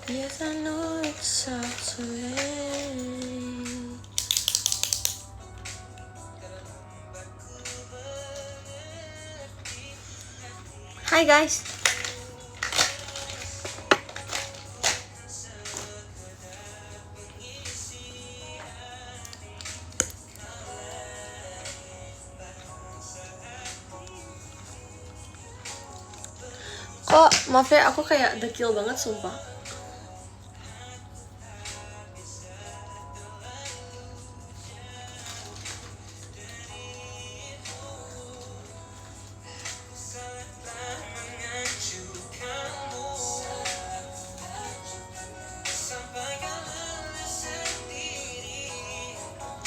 Yes, I know it sucks away. Hi guys. Kok maaf ya, aku kayak dekil banget sumpah.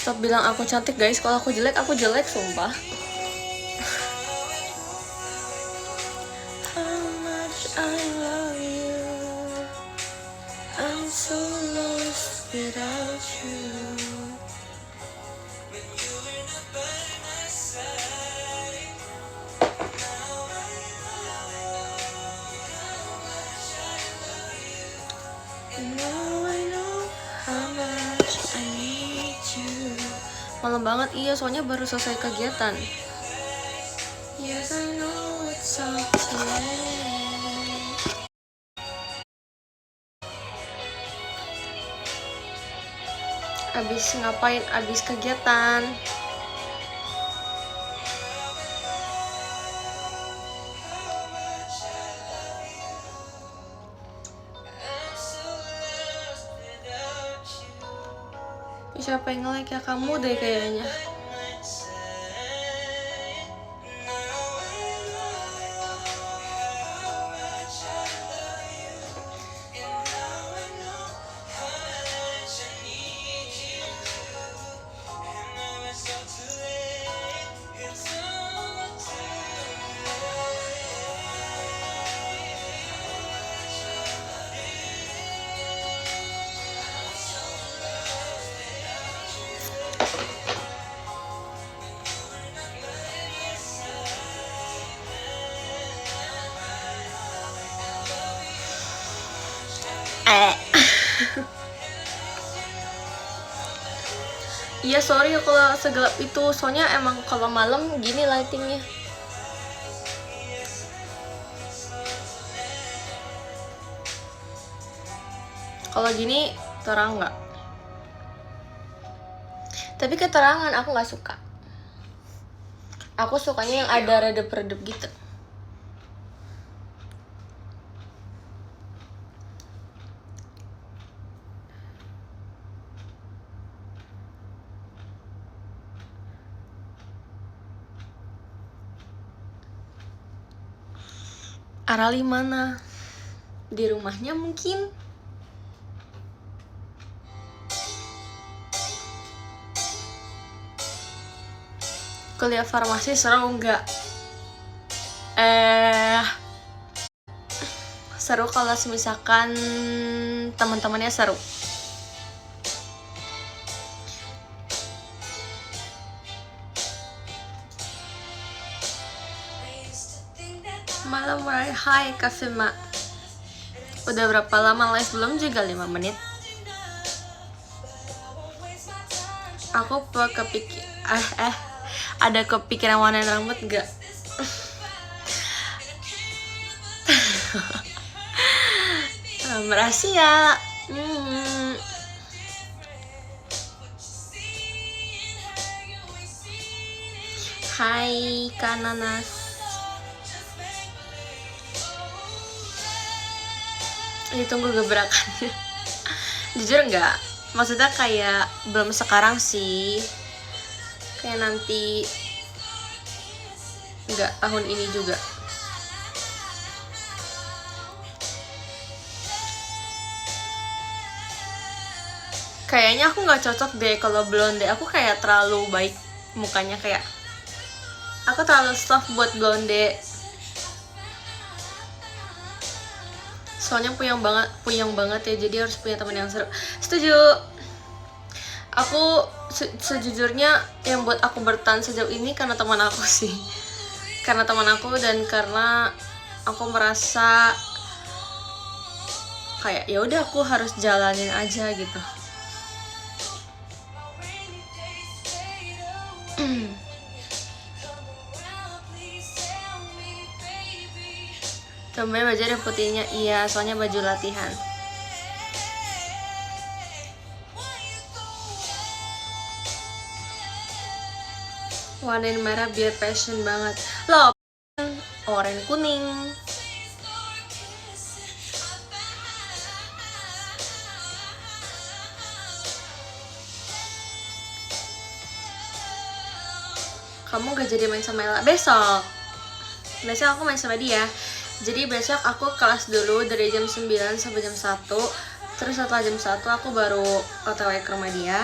Stop bilang aku cantik guys, kalau aku jelek sumpah. How much I love you, I'm so lost without you. Now I know how much I need you. Malam banget, iya soalnya baru selesai kegiatan. Yes, I know it's up today. Abis ngapain? Abis kegiatan. Siapa yang nge-like ya? Kamu deh kayaknya. Iya sorry kalau segelap itu, soalnya emang kalau malam gini lightingnya. Kalau gini terang nggak? Tapi keterangan aku nggak suka. Aku sukanya yang ada redep-redep gitu. Arali mana? Di rumahnya mungkin. Kuliah farmasi seru nggak? Seru kalau misalkan teman-temannya seru. Malam hai Kak Fima. Udah berapa lama live? Belum juga 5 menit. Aku kepikir ada kepikiran warna rambut gak? Rahasia. Hai Kananas. Ditunggu gebrakannya. Jujur nggak, maksudnya kayak belum sekarang sih, kayak nanti, nggak tahun ini juga. Kayaknya aku nggak cocok deh kalau blonde. Aku kayak terlalu baik mukanya, kayak aku terlalu soft buat blonde. Soalnya puyeng banget ya, jadi harus punya teman yang seru. Setuju. Aku sejujurnya yang buat aku bertahan sejauh ini karena teman aku sih. Karena teman aku dan karena aku merasa kayak ya udah aku harus jalanin aja gitu. Tumben baju ada putihnya. Iya, soalnya baju latihan. Warnain merah biar passion banget. Loh, oranye kuning. Kamu gak jadi main sama Ella? Besok aku main sama dia. Jadi besok aku kelas dulu dari jam 9 sampai jam 1. Terus setelah jam 1 aku baru OTW ke rumah dia.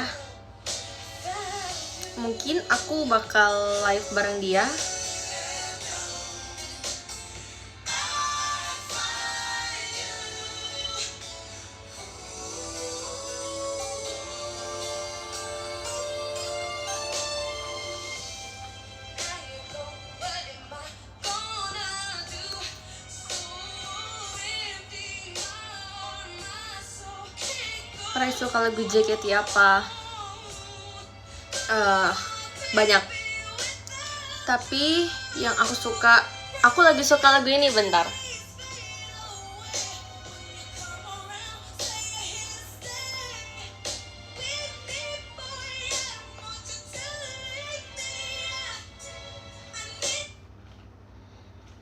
Mungkin aku bakal live bareng dia. Rai suka lagu JKT apa? Banyak. Tapi yang aku lagi suka lagu ini, bentar.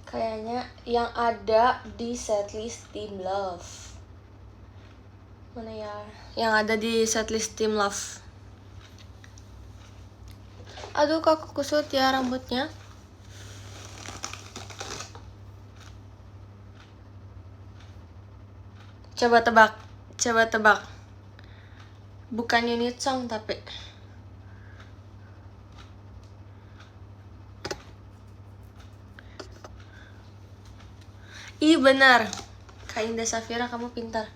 Kayaknya yang ada di setlist Team Love. Mana ya? Yang ada di setlist Team Love. Aduh, kok kusut ya rambutnya. Coba tebak. Bukan unit song tapi. Ih, benar. Kak Indah Safira, kamu pintar.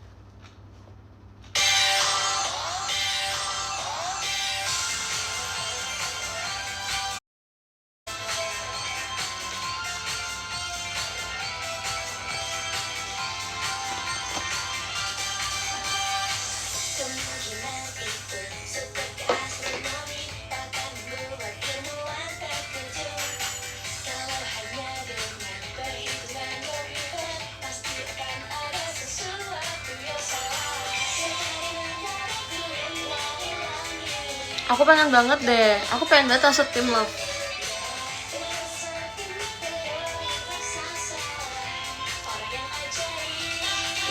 Aku pengen banget deh. Aku pengen banget masuk Team Love.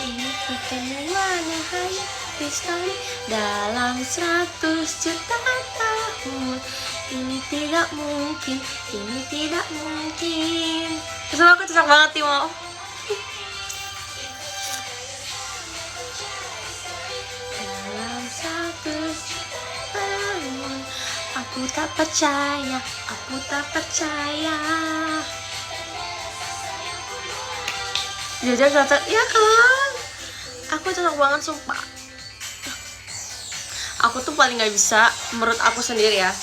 Ini pertemuan yang hanya sekali dalam 100 juta tahun. Ini tidak mungkin. Terus aku cocok banget Timo. Dalam 100 juta tahun, aku tak percaya. Jujur cocok, ya kan? Aku cocok banget sumpah. Aku tuh paling gak bisa, menurut aku sendiri ya,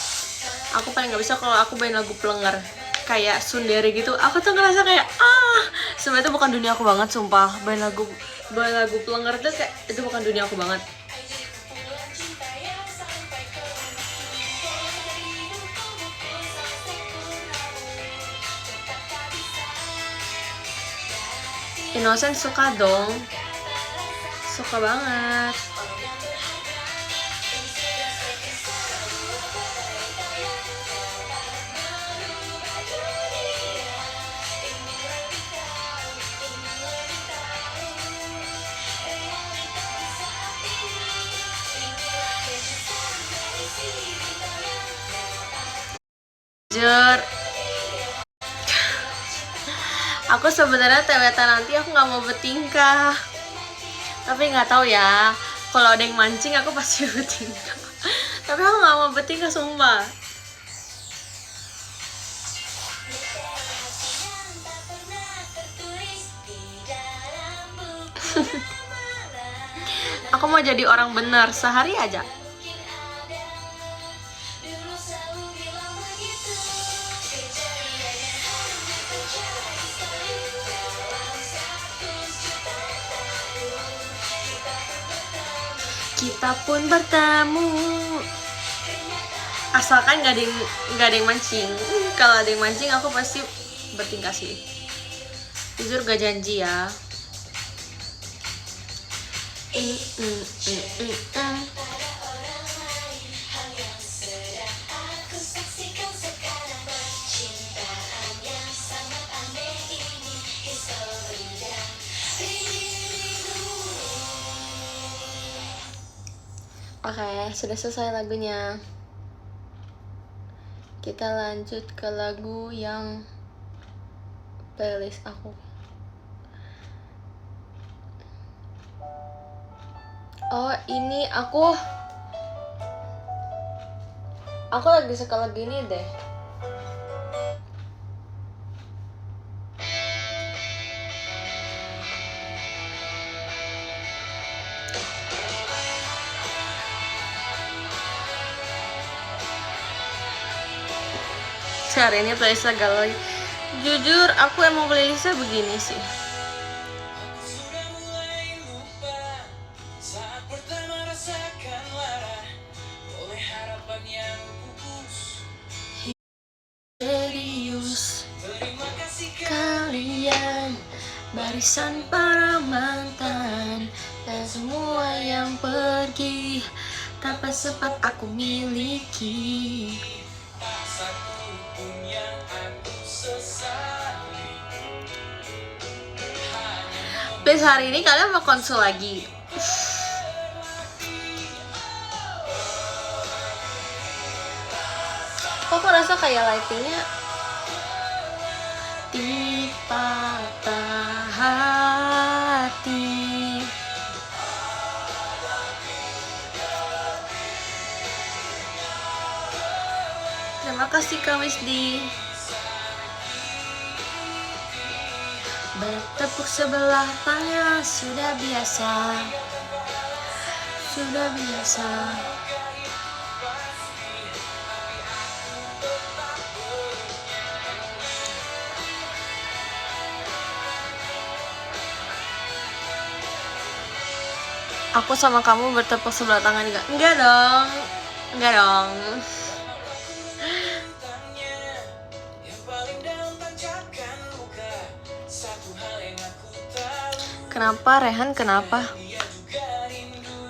aku paling gak bisa kalau aku main lagu Plenger kayak Sundere gitu. Aku tuh ngerasa kayak sebenarnya itu bukan dunia aku banget sumpah. Main lagu Plenger tuh kayak itu bukan dunia aku banget. Innocent suka dong. Suka banget. Jujur, aku sebenarnya TWT nanti aku nggak mau bertingkah, tapi nggak tahu ya. Kalau ada yang mancing aku pasti bertingkah. Tapi aku nggak mau bertingkah sumpah. Aku mau jadi orang benar sehari aja. kita pun bertemu. Asalkan gak ada yang mancing. Kalau ada yang mancing aku pasti bertingkah sih. Jujur gak janji ya. Oke, sudah selesai lagunya. Kita lanjut ke lagu yang playlist aku. Oh, ini aku lagi suka lagu ini deh. Hari ini playlistnya galau. Jujur aku emang playlistnya begini sih. Serius. Kalian barisan para mantan dan semua yang pergi tanpa sempat aku miliki. Please, hari ini kalian mau konsul lagi. Kok ngerasa kayak lightingnya di patah hati. Terima kasih Kak Wisdi. Bertepuk sebelah tangan sudah biasa. Sudah biasa. Aku sama kamu bertepuk sebelah tangan juga? Enggak dong. Enggak dong. Kenapa Rehan? Kenapa?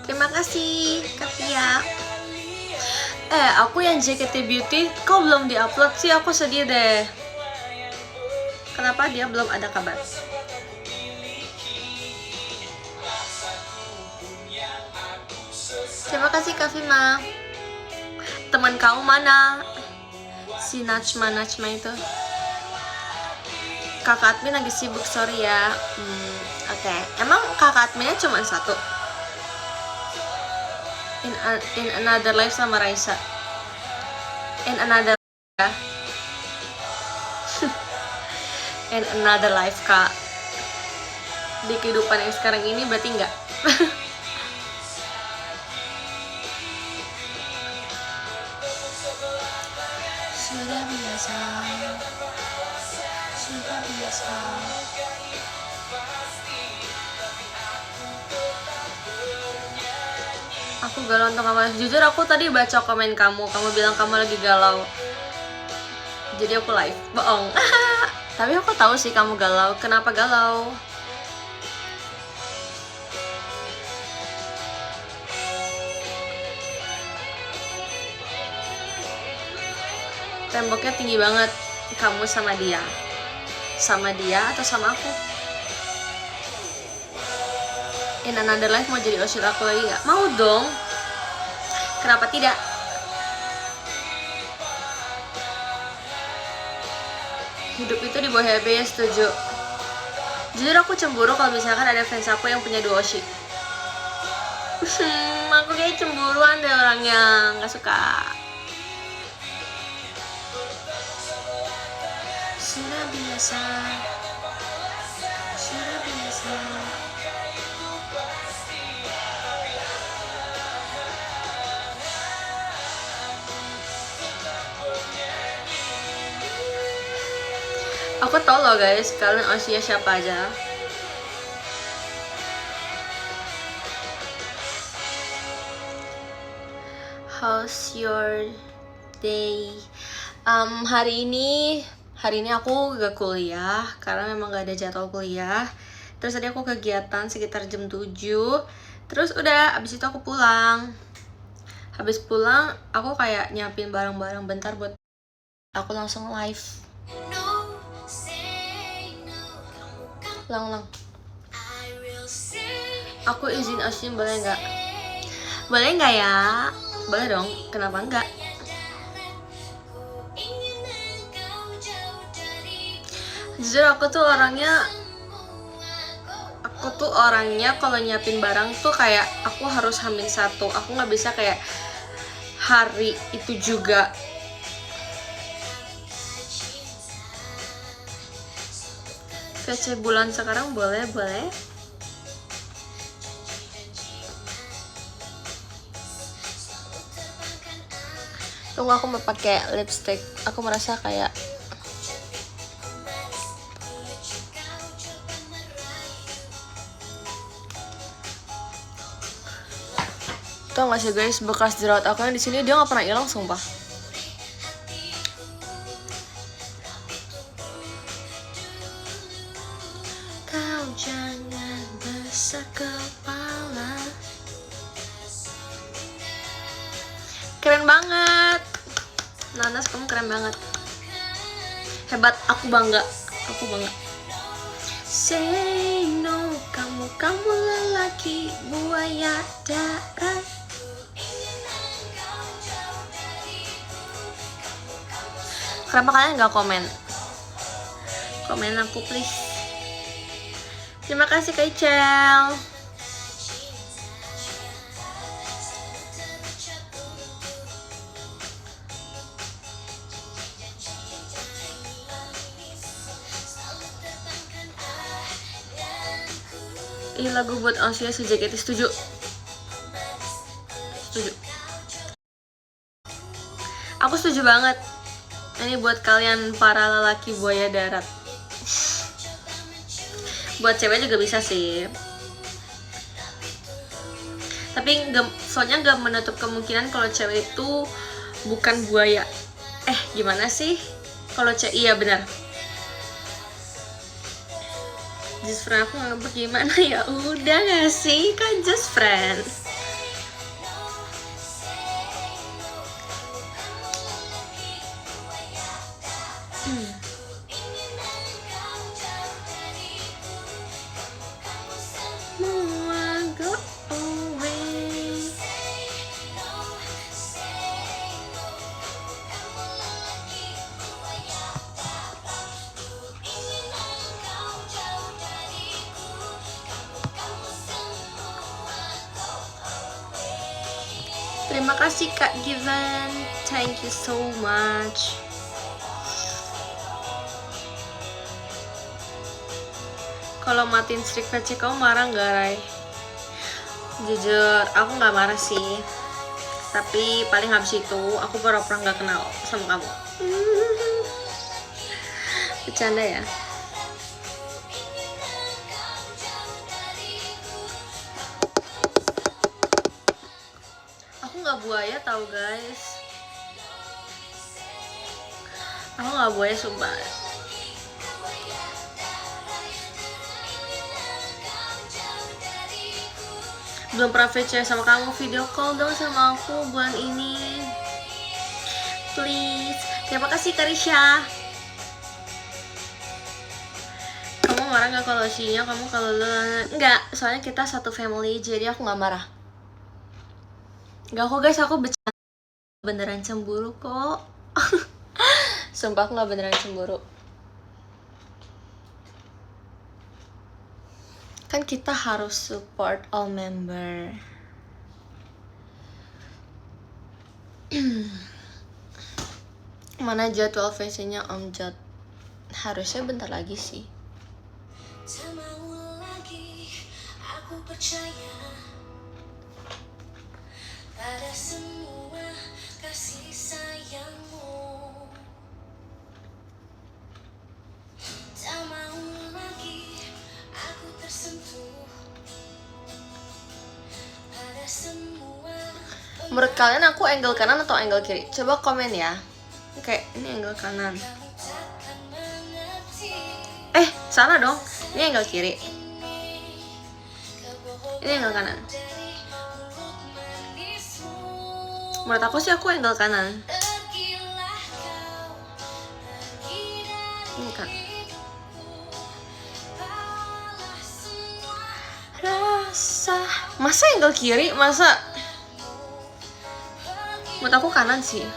Terima kasih Katia. Aku yang JKT Beauty kok belum diupload sih? Aku sedih deh. Kenapa dia belum ada kabar? Terima kasih Kak Fima. Teman kamu mana? Si Najma itu. Kakak admin lagi sibuk, sorry ya. Oke. Emang kakak adminnya cuma satu? In another life sama Raisa. In another life. In another life Kak. Di kehidupan yang sekarang ini berarti enggak. Sudah biasa. Sudah biasa. Aku galau untuk kamu. Jujur aku tadi baca komen kamu. Kamu bilang kamu lagi galau. Jadi aku live. Bohong. Tapi aku tahu sih kamu galau. Kenapa galau? Temboknya tinggi banget. Kamu sama dia. Sama dia atau sama aku? In another life mau jadi oshit aku lagi gak? Mau dong. Kenapa tidak? Hidup itu di bawah happy, ya setuju. Jujur aku cemburu kalau misalkan ada fans aku yang punya dua oshit. Aku kayak cemburuan deh orangnya. Gak suka. Sudah biasa. Sudah biasa. Aku tau loh guys, kalian Oshia siapa aja. How's your day? Hari ini aku gak kuliah karena memang gak ada jadwal kuliah. Terus tadi aku kegiatan sekitar jam 7. Terus udah abis itu aku pulang. Habis pulang aku kayak nyiapin barang-barang bentar buat aku langsung live. Lang. Aku izin Asin boleh nggak? Boleh nggak ya? Boleh dong, kenapa enggak? Jujur aku tuh orangnya kalau nyiapin barang tuh kayak aku harus H-1. Aku nggak bisa kayak hari itu juga. VC bulan sekarang boleh. Tunggu, aku mau pakai lipstick. Aku merasa kayak tau gak sih guys, bekas jerawat aku yang di sini dia nggak pernah hilang sumpah. Kau jangan besar kepala. Keren banget, Nanas, kamu keren banget. Hebat, aku bangga. Say no, kamu lelaki buaya darat. Kenapa kalian nggak komen aku please? Terima kasih Kak Icel. Ih, lagu buat Asia si JKT, setuju. Aku setuju banget. Ini buat kalian para lelaki buaya darat. Buat cewek juga bisa sih. Tapi soalnya gak menutup kemungkinan kalau cewek itu bukan buaya. Gimana sih? Kalau cewek, iya benar. Just friend aku nggak gimana ya? Udah gak sih? Kan just friends. Terima kasih Kak Given, thank you so much. Kalau matiin strik PC kamu marah nggak, Rai? Jujur, aku nggak marah sih. Tapi paling habis itu aku pura-pura nggak kenal sama kamu. Bercanda ya. Aku nggak buaya tahu guys. Aku nggak buaya sumpah. Belum pernah VC sama kamu, video call dong sama aku bulan ini please. Terima kasih Karisha. Kamu marah gak kalau sinya kamu kalau lu? Enggak, soalnya kita satu family jadi aku gak marah. Enggak kok guys, aku beneran cemburu kok. Sumpah aku gak beneran cemburu. Kan kita harus support all member. Mana jadwal VC-nya Om Jot? Harusnya bentar lagi sih. Aku percaya pada semua kasih sayangmu. Tak mau lagi aku tersentuh pada semua Menurut kalian aku angle kanan atau angle kiri? Coba komen ya. Oke, ini angle kanan. Salah dong. Ini angle kiri. Ini angle kanan. Menurut aku sih aku angle kanan. Ini kan. Masa angle kiri? Masa? Menurut aku kanan sih.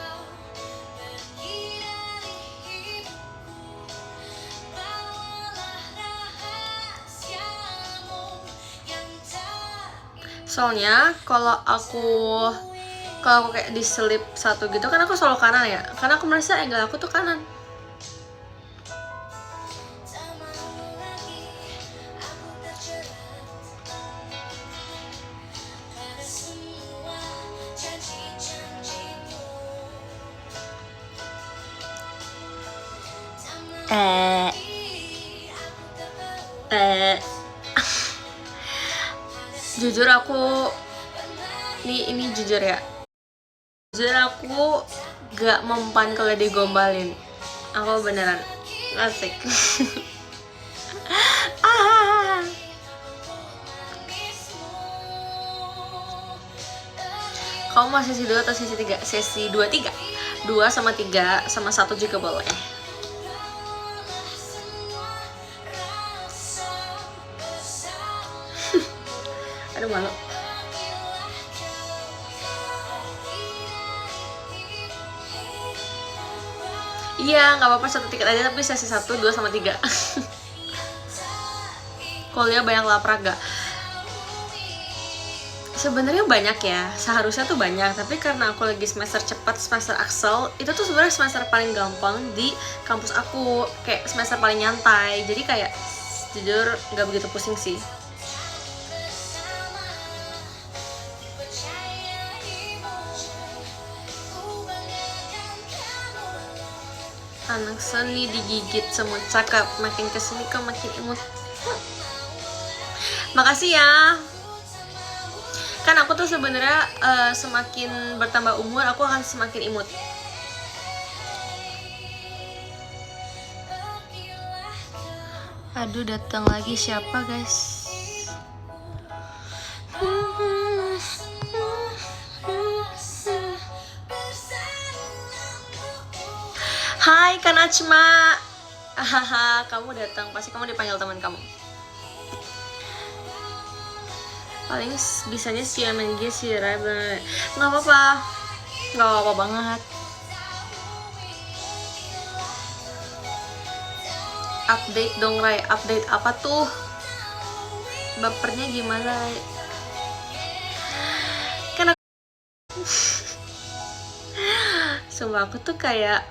Soalnya kalau aku kayak diselip satu gitu kan aku selalu kanan ya. Karena aku merasa angle aku tuh kanan. Jujur aku ini jujur ya. Jujur aku gak mempan kalau digombalin. Aku beneran asik. Kamu mau sesi 2 atau sesi 3? Sesi 2-3. 2 sama 3 sama 1 juga boleh. Aduh malu. Iya, nggak apa-apa satu tiket aja tapi sesi 1, 2 sama 3. Kuliah banyak olahraga. Sebenarnya banyak ya, seharusnya tuh banyak, tapi karena aku lagi semester cepat, semester Axel, itu tuh sebenarnya semester paling gampang di kampus aku, kayak semester paling nyantai. Jadi kayak jujur nggak begitu pusing sih. Anak seni digigit semut cakep, makin kesini kok makin imut. Makasih ya. Kan aku tuh sebenarnya semakin bertambah umur aku akan semakin imut. Aduh, datang lagi siapa guys? Hai Kan Acma. Hahaha, kamu datang, pasti kamu dipanggil teman kamu. Paling bisanya si MNG si Rai. Nggak apa-apa banget. Update dong Rai, update apa tuh? Bapernya gimana Rai? Kan aku sumpah aku tuh kayak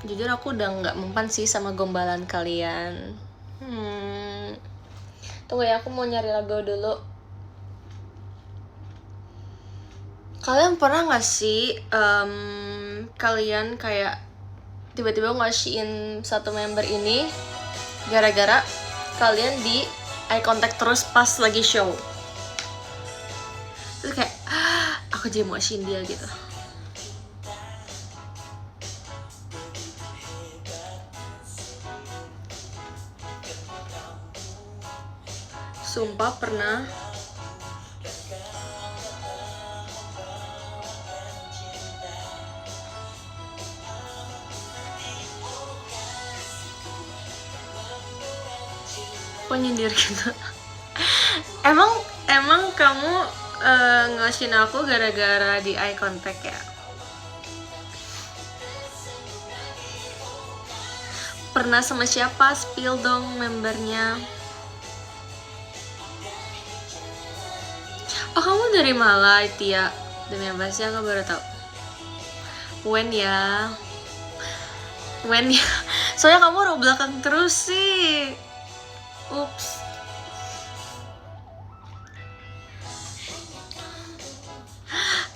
jujur aku udah nggak mempan sih sama gombalan kalian. Tunggu ya, aku mau nyari lagu dulu. Kalian pernah nggak sih kalian kayak tiba-tiba ngasihin satu member ini gara-gara kalian di eye contact terus pas lagi show, terus kayak aku jadi mau ngasihin dia gitu. Sumpah pernah. Kok nyindir gitu? Emang kamu ngasihin aku gara-gara di eye contact ya? Pernah sama siapa? Spill dong membernya. Oh, kamu dari Malai, Tia. Demi apa sih, aku baru tau. When ya? Soalnya kamu row belakang terus sih. Ups.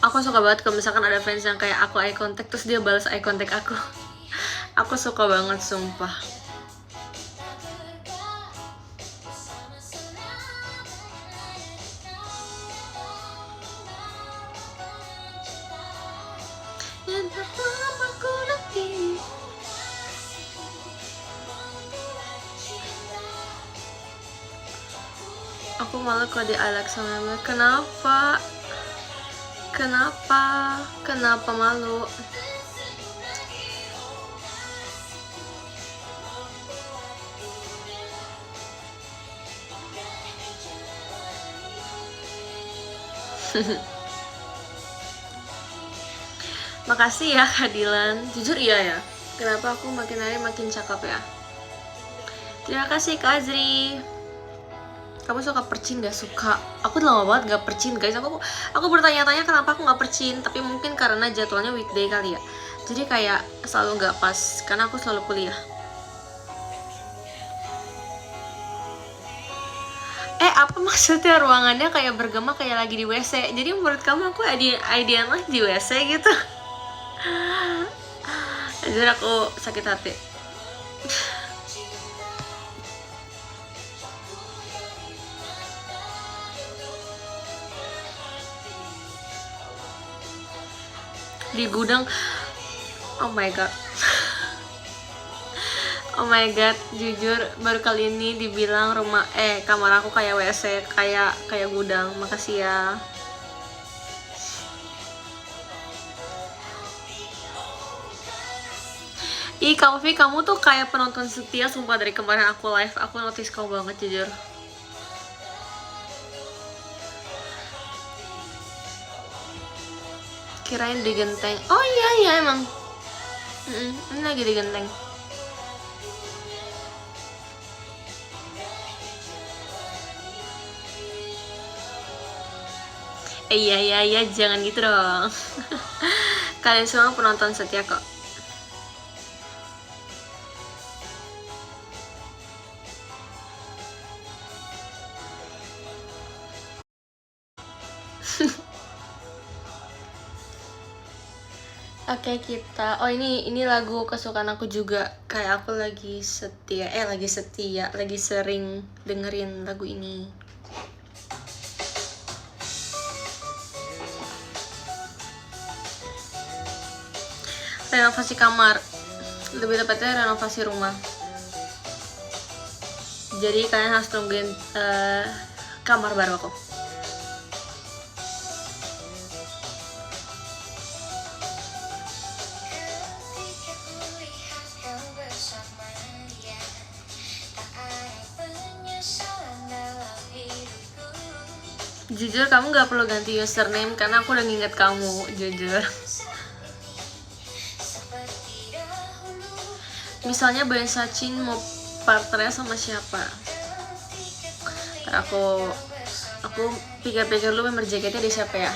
Aku suka banget kalau misalkan ada fans yang kayak aku eye contact terus dia balas eye contact aku. Aku suka banget, sumpah. Aku malu kalau di Alex sama Emil. Kenapa? Kenapa? Kenapa malu? Makasih ya Kak Dilan. Jujur iya ya. Kenapa aku makin hari makin cakep ya? Terima kasih Kak Azri. Kamu suka percin? Gak suka. Aku udah lama banget gak percin guys. Aku bertanya-tanya kenapa aku gak percin. Tapi mungkin karena jadwalnya weekday kali ya. Jadi kayak selalu gak pas. Karena aku selalu kuliah. Apa maksudnya ruangannya kayak bergema kayak lagi di WC? Jadi menurut kamu aku idean lagi di WC gitu? Jadi aku sakit hati. Di gudang, oh my god. Oh my god, jujur baru kali ini dibilang kamar aku kayak WC, kayak gudang. Makasih ya. Ih, Kak Ovi, kamu tuh kayak penonton setia sumpah dari kemarin aku live. Aku notice kamu banget jujur. Kirain di genteng. Oh iya emang. Ini lagi di genteng. Iya jangan gitu dong. Kalian semua penonton setia kok. Oke, kita. Oh, ini lagu kesukaan aku juga. Kayak aku lagi sering dengerin lagu ini. Renovasi kamar. Lebih tepatnya renovasi rumah. Jadi kalian harus tungguin kamar baru aku. Jujur kamu gak perlu ganti username karena aku udah nginget kamu, jujur. Misalnya Bayan Sachin mau partnernya sama siapa? Ntar aku pikir-pikir dulu member jaketnya di siapa ya?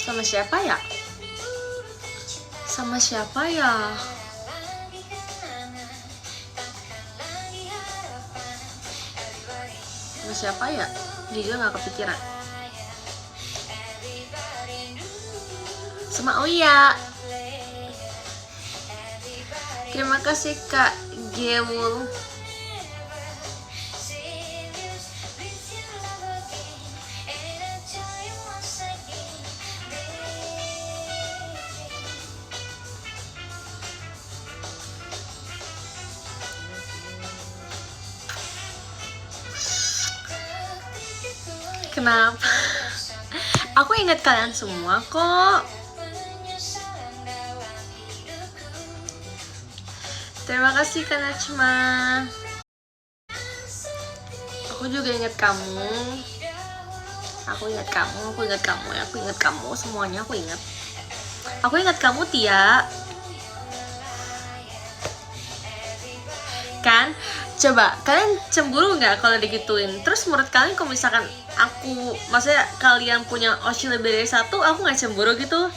Sama siapa ya? Sama siapa ya? Sama siapa ya? Jujur gak kepikiran. Sama Oya. Terima kasih Kak Gewul. Kenapa? Aku ingat kalian semua kok. Terima kasih Kak Najma. Aku juga ingat kamu. Aku ingat kamu semuanya aku ingat. Aku ingat kamu Tia. Kan? Coba kalian cemburu nggak kalau digituin? Terus menurut kalian kalau misalkan maksudnya kalian punya Oshi lebih dari satu, aku nggak cemburu gitu?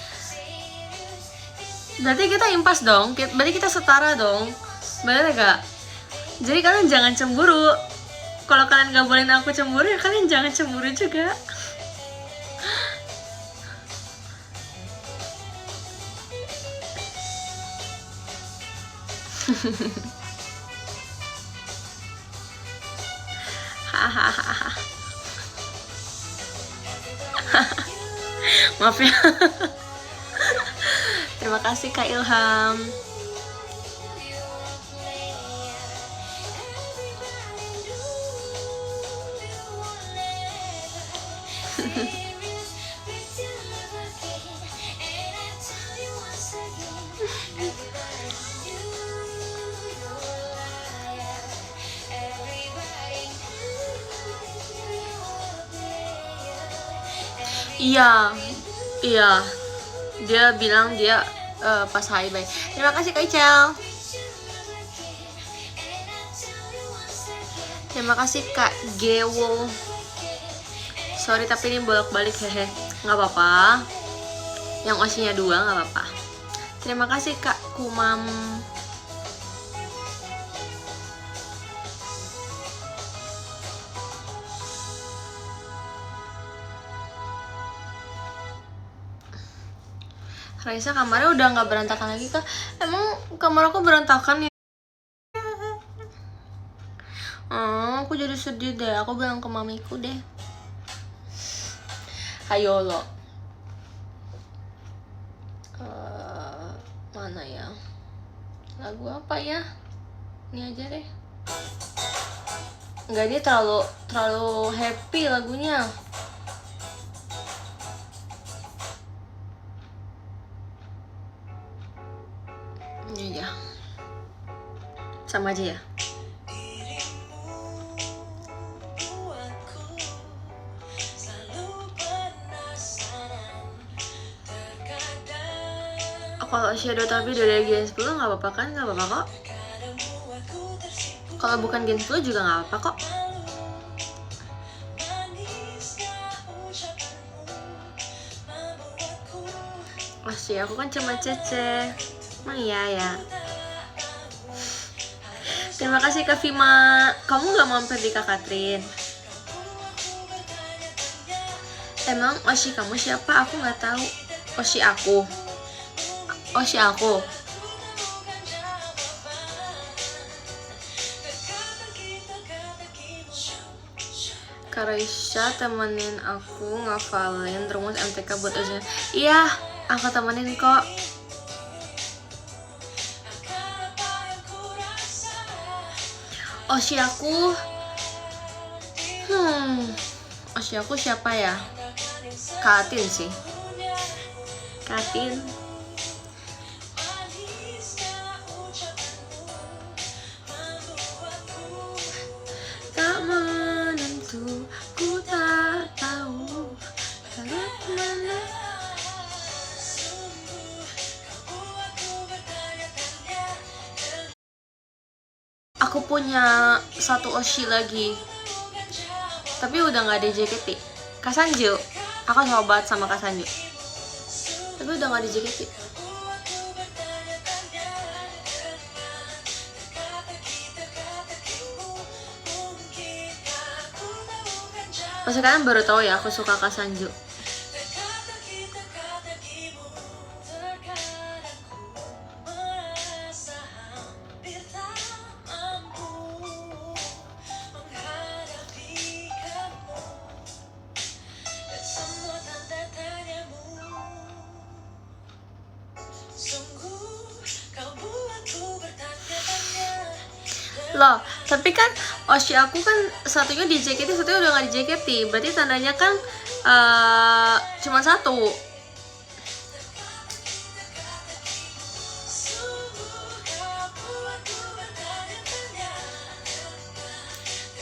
Berarti kita impas dong, berarti kita setara dong, bener gak? Jadi kalian jangan cemburu. Kalau kalian nggak bolehin aku cemburu, ya kalian jangan cemburu juga. Hahaha. Maaf ya. Terima kasih Kak Ilham. Iya, iya. Dia bilang dia pas hai bye. Terima kasih Kak Icel. Terima kasih Kak Gewo. Sorry tapi ini bolak-balik hehe. Nggak apa-apa. Yang osinya 2 nggak apa-apa. Terima kasih Kak Kumam. Raisa kamarnya udah nggak berantakan lagi Kak. Emang kamar aku berantakan ya? Aku jadi sedih deh. Aku bilang ke mamiku deh. Hayo lo. Mana ya? Lagu apa ya? Ini aja deh. Enggak, dia terlalu happy lagunya. Ini aja. Sama aja ya. Kalau shadow tapi dari Gen 10 nggak apa-apa kan? Nggak apa-apa kok. Kalau bukan Gen 10 juga nggak apa-apa kok. Masih aku kan cuma Cece. Emang iya ya. Terima kasih Kak Vima. Kamu nggak mampir di Kak Katrin? Emang Oshi kamu siapa? Aku nggak tahu. Oshi aku. Oshi aku. Karaisha temenin aku ngafalin rumus MTK buat ujian. Iya, aku temenin kok. Oshi aku. Oshi aku siapa ya? Katin sih. Katin. Tak menentu, ku tak tahu harus mana. Aku punya satu Oshi lagi, tapi udah nggak ada JKT. Kasanju, aku sobat sama Kasanju, tapi udah nggak ada JKT. Pasti kalian baru tahu ya aku suka Kasanju. Loh, tapi kan Oshi aku kan satunya di JKT, satunya udah gak di JKT. Berarti tandanya kan cuma satu.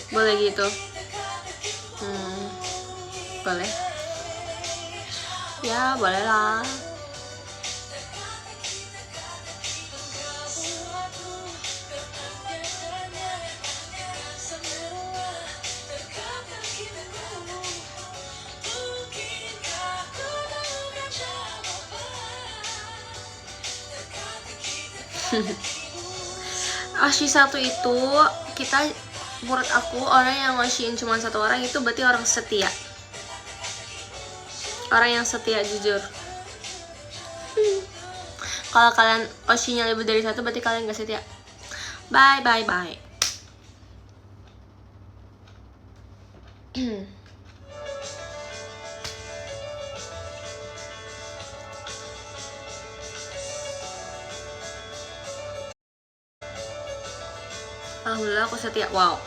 Boleh gitu. Boleh. Ya, boleh lah. Oshi satu itu kita, menurut aku orang yang ngashiin cuma satu orang itu berarti orang setia, orang yang setia jujur. Kalau kalian Oshinya lebih dari satu berarti kalian gak setia. Bye bye bye. Alhamdulillah aku setia. Wow.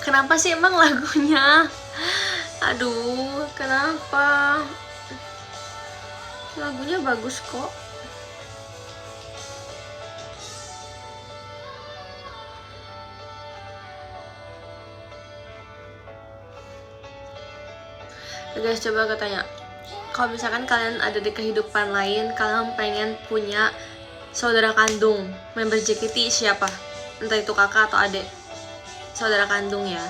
Kenapa sih emang lagunya? Aduh, kenapa? Lagunya bagus kok. Guys, coba aku tanya, kalau misalkan kalian ada di kehidupan lain, kalian pengen punya saudara kandung member JKT siapa? Entah itu kakak atau adik. Saudara kandung ya.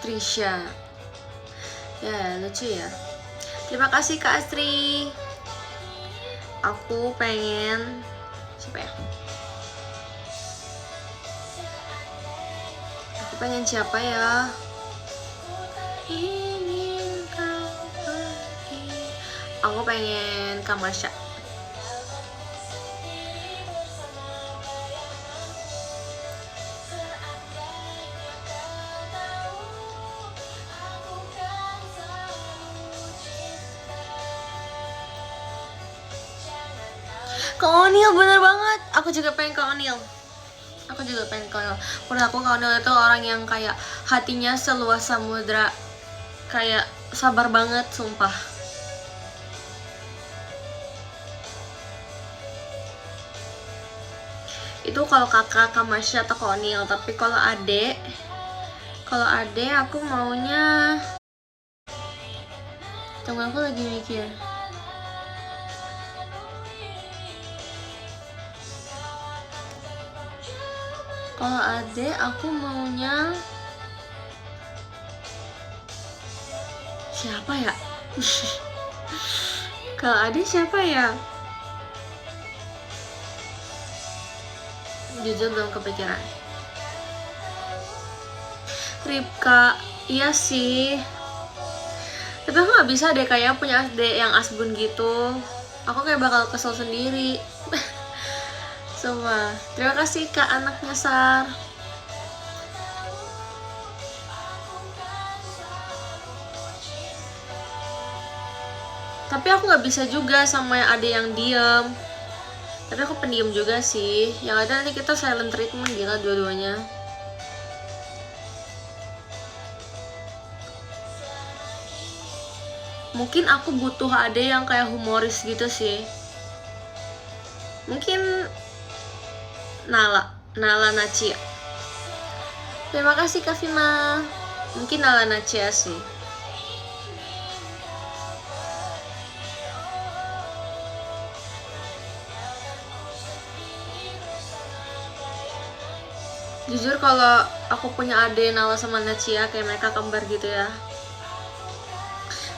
Trisha. Ya, lucu ya. Terima kasih Kak Astri. Aku pengen siapa ya? Aku pengen siapa ya? Ingin kau pergi. Aku pengen Kamasha. Kak Onil, bener banget. Aku juga pengen Kak Onil. Menurut aku Kak Onil itu orang yang kayak hatinya seluas samudra. Kayak sabar banget, sumpah. Itu kalau kakak Kamasha atau Kak Onil. Tapi kalau adek aku maunya, tunggu aku lagi mikir. Kalau adek aku maunya siapa ya? Kalau adek siapa ya? Jujur belum kepikiran. Ripka, iya sih. Tapi aku nggak bisa deh kayak punya adek yang asbun gitu. Aku kayak bakal kesel sendiri. Semua. Terima kasih Kak anaknya Sar. Tapi aku nggak bisa juga sama yang ada yang diem. Tapi aku pendiam juga sih. Yang ada nanti kita silent treatment gila dua-duanya. Mungkin aku butuh ada yang kayak humoris gitu sih. Mungkin Nala Nachia. Terima kasih Kak Fima. Mungkin Nala Nachia sih. Jujur kalau aku punya ade Nala sama Nachia kayak mereka kembar gitu ya,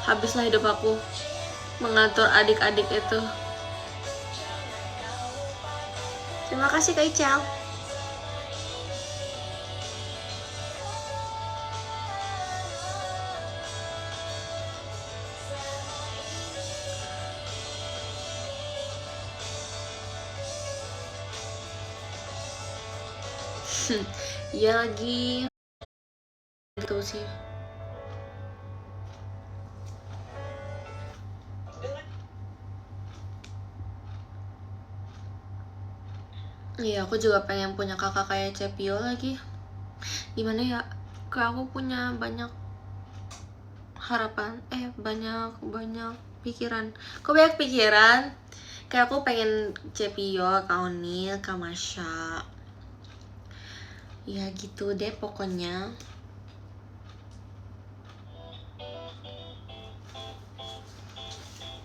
habislah hidup aku mengatur adik-adik itu. Terima kasih Kak Ical. Iya lagi gitu sih. Iya, aku juga pengen punya kakak kayak Cepio lagi. Gimana ya? Kayak aku punya banyak harapan, banyak pikiran. Kok banyak pikiran? Kayak aku pengen Cepio, Kak Onil, Kak Masha. Ya gitu deh pokoknya.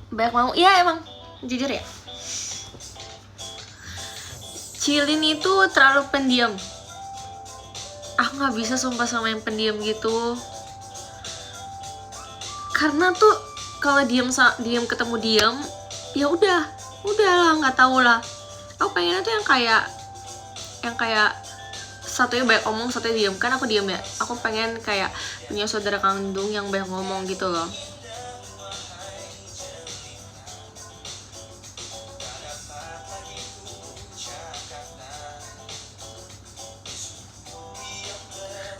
Banyak mau, iya emang jujur ya. Cilin itu terlalu pendiam. Aku nggak bisa sumpah sama yang pendiam gitu. Karena tuh kalau diem ketemu diem, ya udah lah nggak tahu lah. Aku pengennya tuh yang kayak satunya banyak ngomong, satunya diem. Kan aku diem ya. Aku pengen kayak punya saudara kandung yang banyak ngomong gitu loh.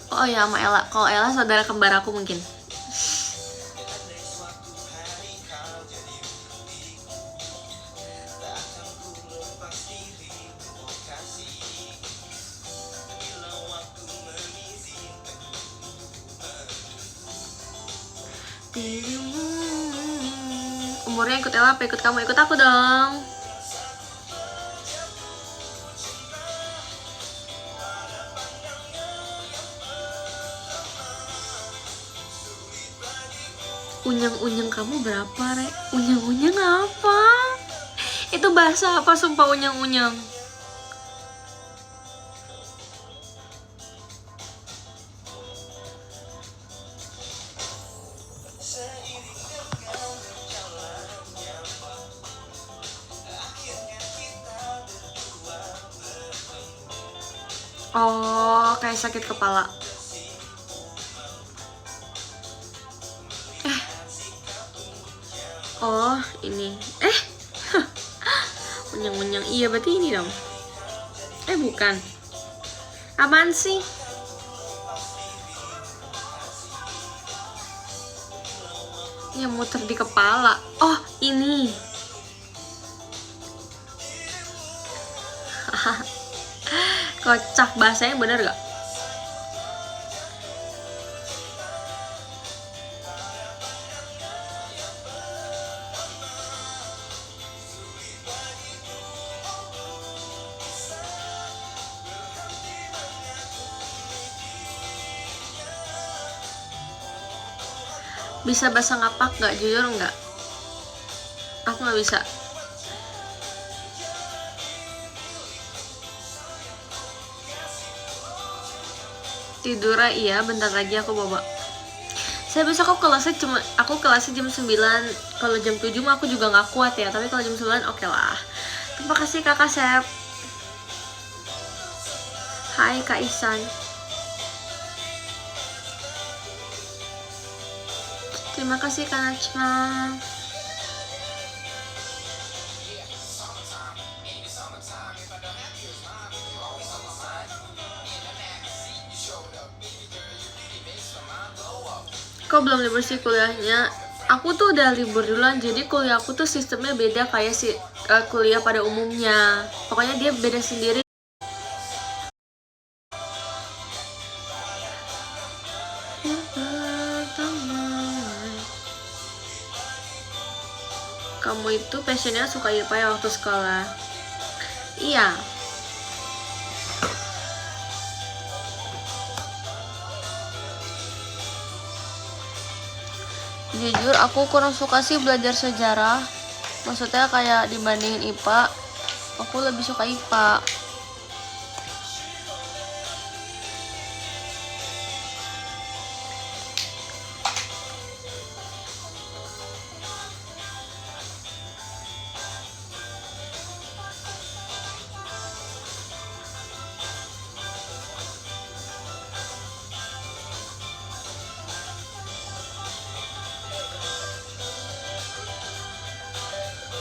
Oh Oh ya, sama Ella. Kalau Ella saudara kembar aku mungkin. Umurnya ikut Ella apa ikut kamu? Ikut aku dong. Unyang-unyang kamu berapa, Re? Unyang-unyang apa? Itu bahasa apa sumpah unyang-unyang? Oh, kayak sakit kepala. Oh, ini. Unyang-unyang. Iya, berarti ini dong. Bukan. Apaan sih? Ya muter di kepala. Oh, ini. Kocak, bahasanya bener gak? Bisa bahasa ngapak gak? Jujur gak? Aku gak bisa. Tidur iya, bentar lagi aku boba. Saya besok aku kelasnya jam 9. Kalau jam 7 mah aku juga gak kuat ya. Tapi kalau jam 9 oke lah. Terima kasih kakak Sep. Hai Kak Isan. Terima kasih Kak Najma. Kok belum libur sih kuliahnya? Aku tuh udah libur duluan, jadi kuliah aku tuh sistemnya beda kayak kuliah pada umumnya. Pokoknya dia beda sendiri. Kamu itu passionnya suka IPA ya waktu sekolah? Iya. Jujur aku kurang suka sih belajar sejarah. Maksudnya kayak dibandingin IPA, aku lebih suka IPA.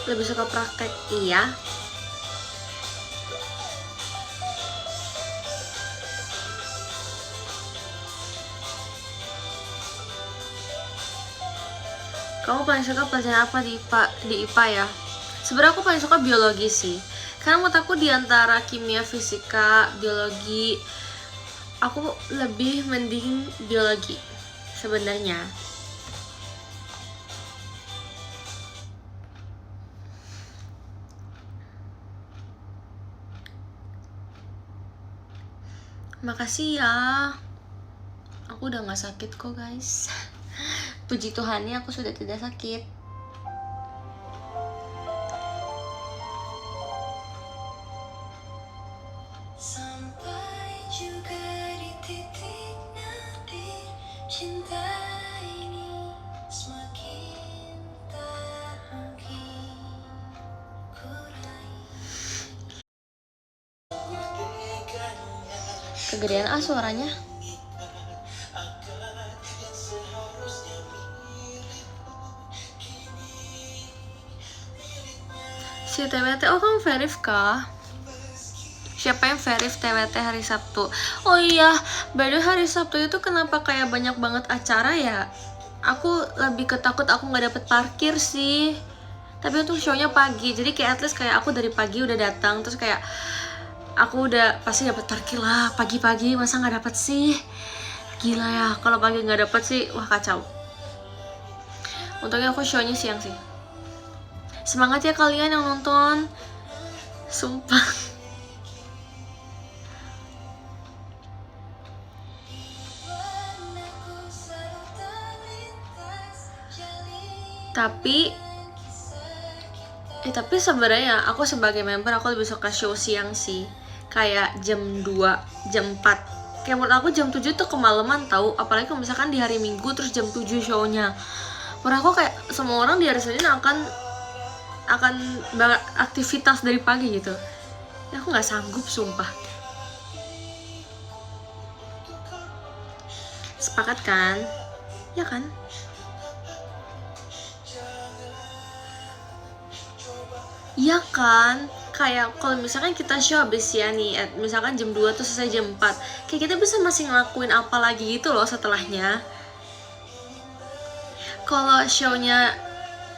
Lebih suka praktek, iya. Kamu paling suka pelajaran apa di IPA ya? Sebenarnya aku paling suka biologi sih. Karena menurut aku di antara kimia, fisika, biologi, aku lebih mending biologi sebenarnya. Makasih ya. Aku udah gak sakit kok guys. Puji Tuhannya aku sudah tidak sakit. Sampai juga di titik nadir cinta ini semakin tak mungkin kurai. Kegedean suaranya. Si TWT, oh kamu verif kah? Siapa yang verif TWT hari Sabtu? Oh iya, by the way, hari Sabtu itu kenapa kayak banyak banget acara ya? Aku lebih ketakut aku nggak dapet parkir sih. Tapi untuk show-nya pagi, jadi kayak at least kayak aku dari pagi udah datang, terus kayak aku udah pasti dapet parkir lah. Pagi-pagi masa nggak dapet sih? Gila ya, kalau pagi nggak dapet sih, wah kacau. Untungnya aku show-nya siang sih. Semangat ya kalian yang nonton. Sumpah. Tapi sebenarnya aku sebagai member aku lebih suka show siang sih. Kayak jam 2, jam 4. Kayak menurut aku jam 7 tuh kemalaman tahu, apalagi kalau misalkan di hari Minggu terus jam 7 show-nya. Menurut aku kayak semua orang di hari Senin akan aktivitas dari pagi gitu. Ya aku nggak sanggup sumpah. Sepakat kan? Ya kan? Iya kan, kayak kalau misalkan kita show habis ya nih, misalkan jam 2 tuh selesai jam 4, kayak kita bisa masih ngelakuin apa lagi gitu loh setelahnya. Kalau show-nya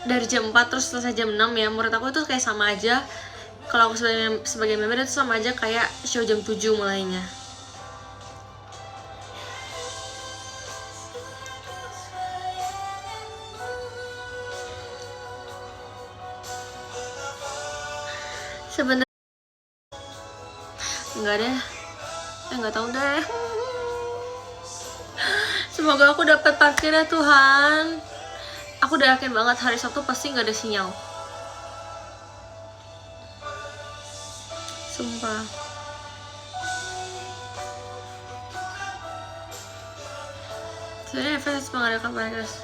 dari jam 4 terus selesai jam 6 ya, menurut aku itu kayak sama aja. Kalau aku sebagai member itu sama aja kayak show jam 7 mulainya. Sebenarnya enggak deh, nggak tahu deh. Semoga aku dapat parkir ya Tuhan. Aku udah yakin banget hari Sabtu pasti nggak ada sinyal. Sumpah. Sebenarnya FS mengadakan podcast.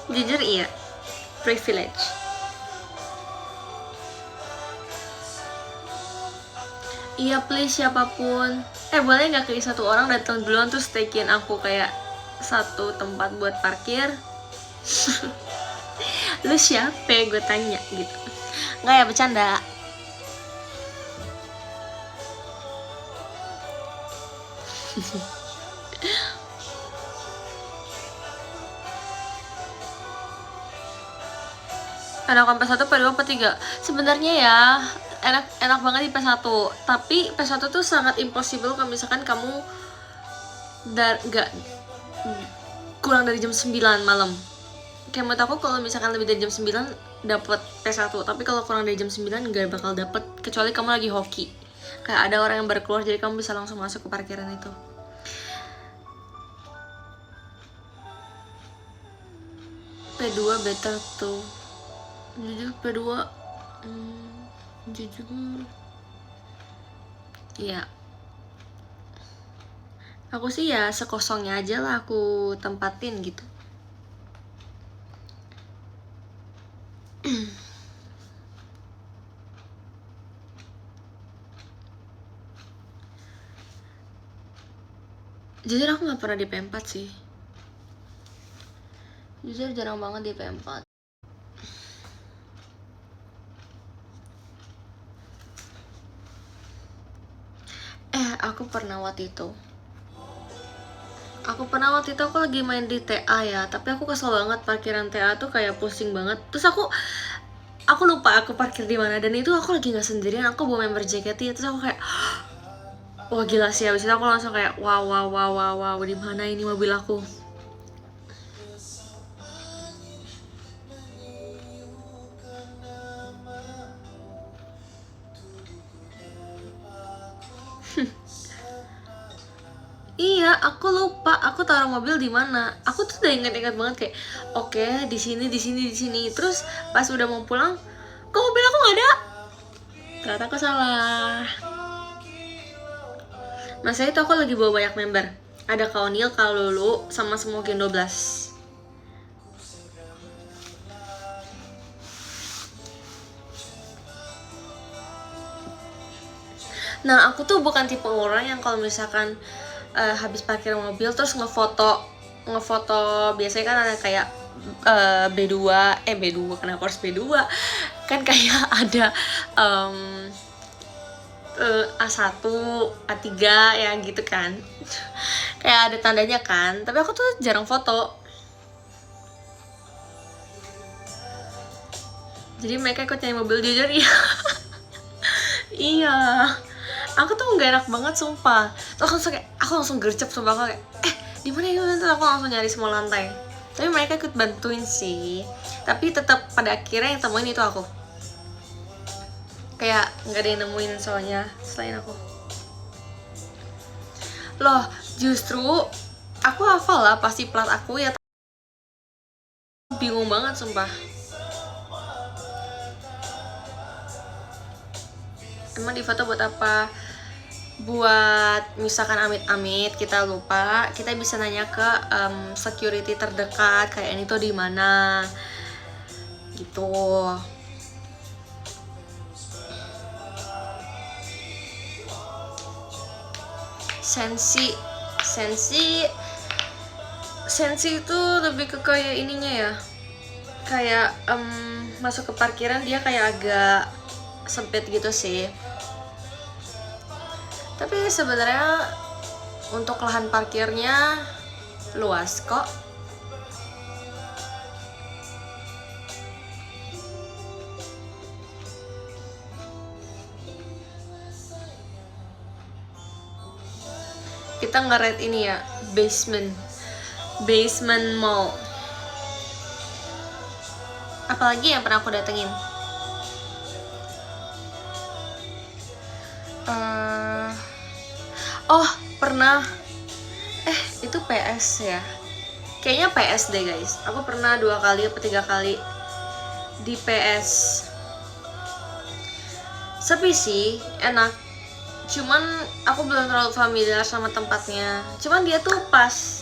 Jujur iya, privilege. Iya please siapapun. Boleh nggak kayak satu orang datang duluan terus take-in aku kayak satu tempat buat parkir. Lu siapa? Gue tanya gitu. Nggak ya, bercanda. Enakan PS1, PS2, PS3? Sebenarnya ya enak banget di PS1, tapi PS1 tuh sangat impossible kalau misalkan kamu nggak kurang dari jam 9 malam. Kayak menurut aku kalau misalkan lebih dari jam 9 dapat PS1, tapi kalau kurang dari jam 9 nggak bakal dapet, kecuali kamu lagi hoki. Kayak ada orang yang baru keluar jadi kamu bisa langsung masuk ke parkiran itu. P2 better tuh. Jujur P2 jujur iya, aku sih ya sekosongnya aja lah aku tempatin gitu. Jujur aku gak pernah di P4 sih. Jujur jarang banget di P4. Aku pernah waktu itu aku lagi main di TA ya, tapi aku kesel banget, parkiran TA tuh kayak pusing banget. Terus aku lupa aku parkir di mana, dan itu aku lagi nggak sendirian, aku bawa member JKT. Terus aku kayak wah gila sih, abis itu aku langsung kayak wow di mana ini mobil aku. Iya, aku lupa aku taruh mobil di mana. Aku tuh udah inget-inget banget kayak oke, di sini. Terus pas udah mau pulang, kok mobil aku nggak ada? Ternyata aku salah. Masa itu aku lagi bawa banyak member. Ada Kak Onil, Kak Lulu, sama semua Gen 12. Nah, aku tuh bukan tipe orang yang kalau misalkan habis parkir mobil terus ngefoto biasanya kan ada kayak B2 kenapa harus B2, kan kayak ada A1, A3 ya gitu kan. Kayak ada tandanya kan, tapi aku tuh jarang foto. Jadi mereka ikut nyari mobil, jujur ya. Iya, aku tuh nggak enak banget sumpah. Tuh aku langsung gercep sumpah, aku kayak di mana ya, nanti aku langsung nyari semua lantai. Tapi mereka ikut bantuin sih, tapi tetap pada akhirnya yang temuin itu aku. Kayak nggak ada yang nemuin soalnya selain aku. Loh, justru aku hafal lah pasti plat aku ya. Bingung banget sumpah. Emang di foto buat apa? Buat misalkan amit-amit kita lupa, kita bisa nanya ke security terdekat kayak ini tuh di mana gitu. Sensi itu lebih ke kayak ininya ya, kayak masuk ke parkiran dia kayak agak sempit gitu sih. Tapi sebenarnya untuk lahan parkirnya luas kok. Kita nge-rate ini ya, basement mall. Apalagi yang pernah aku datengin? Oh, pernah. Itu PS ya? Kayaknya PS deh guys. Aku pernah 2 kali atau 3 kali di PS. Sepi sih, enak. Cuman aku belum terlalu familiar sama tempatnya. Cuman dia tuh pas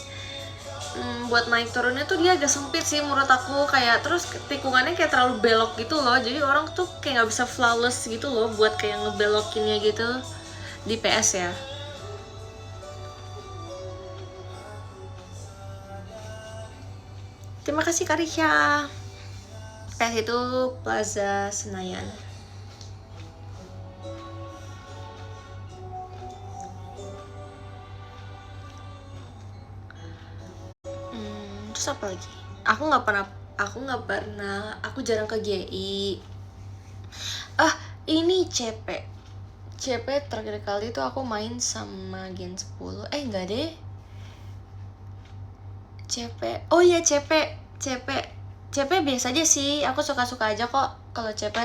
buat naik turunnya tuh dia agak sempit sih menurut aku, kayak terus tikungannya kayak terlalu belok gitu loh. Jadi orang tuh kayak nggak bisa flawless gitu loh buat kayak ngebelokinnya gitu di PS ya. Terima kasih Karisha. PS itu Plaza Senayan. Terus apa lagi? Aku jarang ke GI. Ini CP terakhir kali itu aku main sama Gen 10. Enggak deh. CP. Oh iya CP biasa aja sih. Aku suka-suka aja kok kalau CP.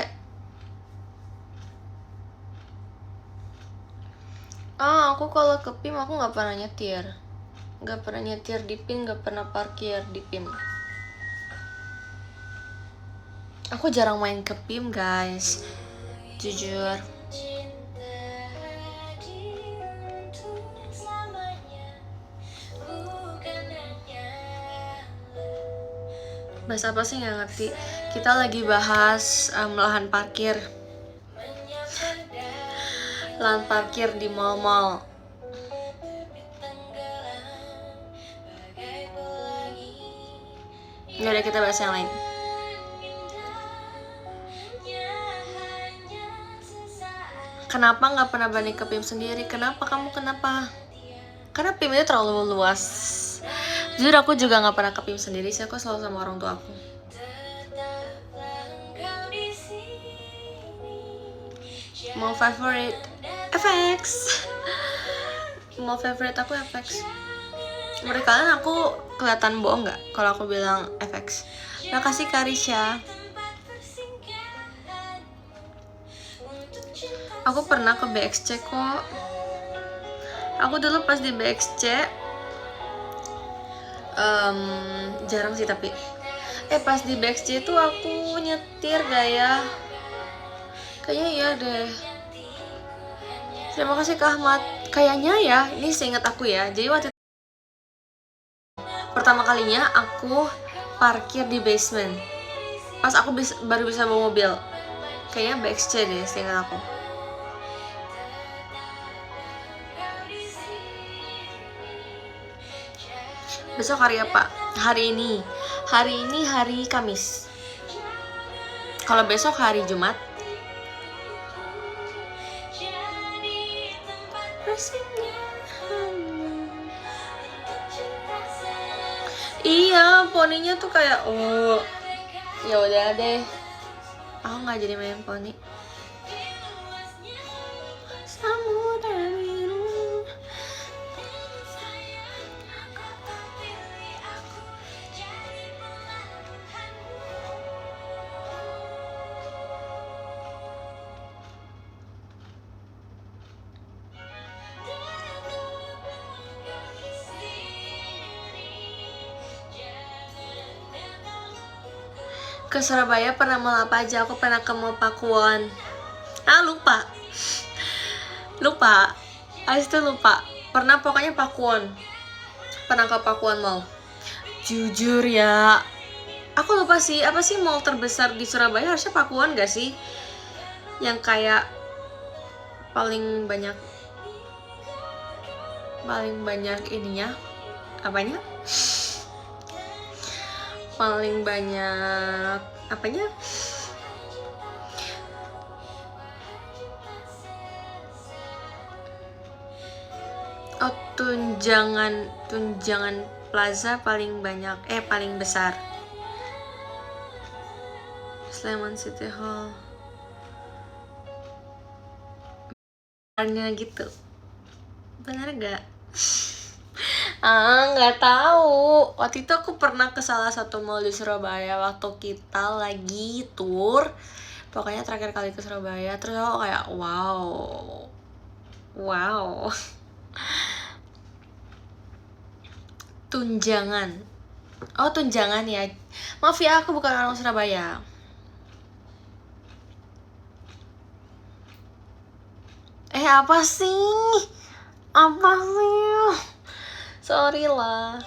Aku kalau ke PIM aku nggak pernah nyetir. Nggak pernah nyetir di PIM, nggak pernah parkir di PIM. Aku jarang main ke PIM guys, jujur. Bahas apa sih nggak ngerti. Kita lagi bahas lahan parkir di mall-mall. Nggak ada, kita bahas yang lain. Kenapa nggak pernah berani ke PIM sendiri? Kenapa? Karena PIM itu terlalu luas. Jujur aku juga nggak pernah ke PIM sendiri sih. Aku selalu sama orang tua aku. Mau favorite FX. Mau favorite aku FX. Menurut kalian aku kelihatan bohong nggak kalau aku bilang FX? Makasih Karisha. Aku pernah ke BXC kok. Aku dulu pas di BXC jarang sih tapi pas di BXC itu aku nyetir gak ya? Kayaknya iya deh. Terima kasih Kak Ahmad. Kayaknya ya, ini seingat aku ya. Jadi waktu pertama kalinya aku parkir di basement. Pas aku baru bisa bawa mobil. Kayaknya BXC deh seingat aku. Besok hari apa? Hari ini hari Kamis. Kalau besok hari Jumat, iya, poninya tuh kayak ya udah deh. Aku nggak jadi main poni. Ke Surabaya pernah mau apa aja? Aku pernah ke Mall Pakuwon. Lupa. Abis itu lupa. Pernah pokoknya Pakuwon. Pernah ke Pakuwon Mall. Jujur ya, aku lupa sih. Apa sih mall terbesar di Surabaya? Harusnya Pakuwon gak sih? Yang kayak paling banyak ininya. Apanya? Paling banyak apanya? Oh, Tunjangan Plaza paling banyak, paling besar. Sleman City Hall. Benernya gitu. Bener gak? Nggak tahu. Waktu itu aku pernah ke salah satu mall di Surabaya waktu kita lagi tour. Pokoknya terakhir kali ke Surabaya. Terus aku kayak wow. Tunjangan. Oh, Tunjangan ya. Maaf ya, aku bukan orang Surabaya. Apa sih? Sorry lah.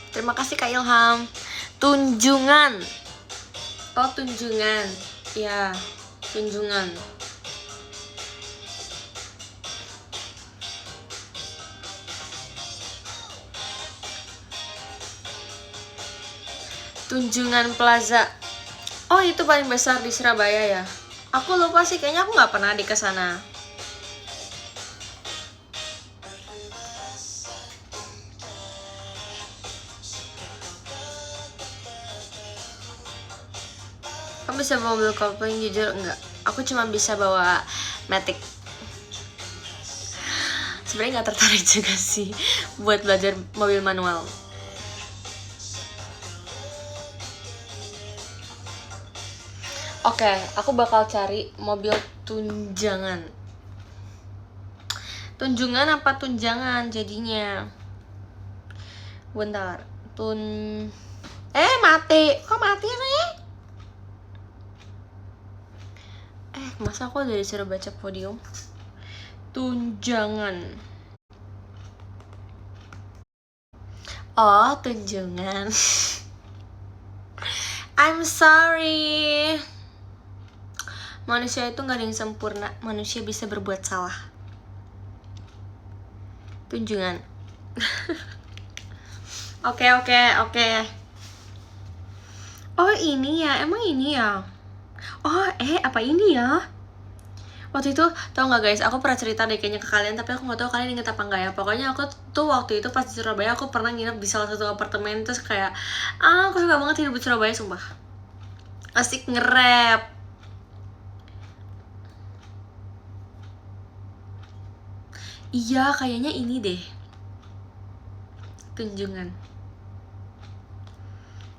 Terima kasih Kak Ilham. Tunjungan. Oh, Tunjungan. Ya, Tunjungan. Tunjungan Plaza. Oh, itu paling besar di Surabaya ya. Aku lupa sih, kayaknya aku nggak pernah di kesana. Kamu bisa bawa mobil kopling? Jujur enggak. Aku cuma bisa bawa Matic. Sebenarnya nggak tertarik juga sih buat belajar mobil manual. Oke, aku bakal cari mobil Tunjangan. Tunjungan apa Tunjangan jadinya? Bentar. Mati. Kok mati sih? Masa aku udah disuruh baca podium? Tunjangan. Oh, Tunjungan. I'm sorry. Manusia itu gak ada yang sempurna. Manusia bisa berbuat salah. Tunjungan. Oke. Oh, ini ya. Emang ini ya? Oh, apa ini ya? Waktu itu, tau gak guys, aku pernah cerita deh kayaknya ke kalian, tapi aku gak tahu kalian inget apa enggak ya. Pokoknya aku tuh waktu itu pas di Surabaya, aku pernah nginep di salah satu apartemen. Terus kayak, aku suka banget hidup di Surabaya, sumpah. Asik nge-rap. Iya, kayaknya ini deh. Tunjungan.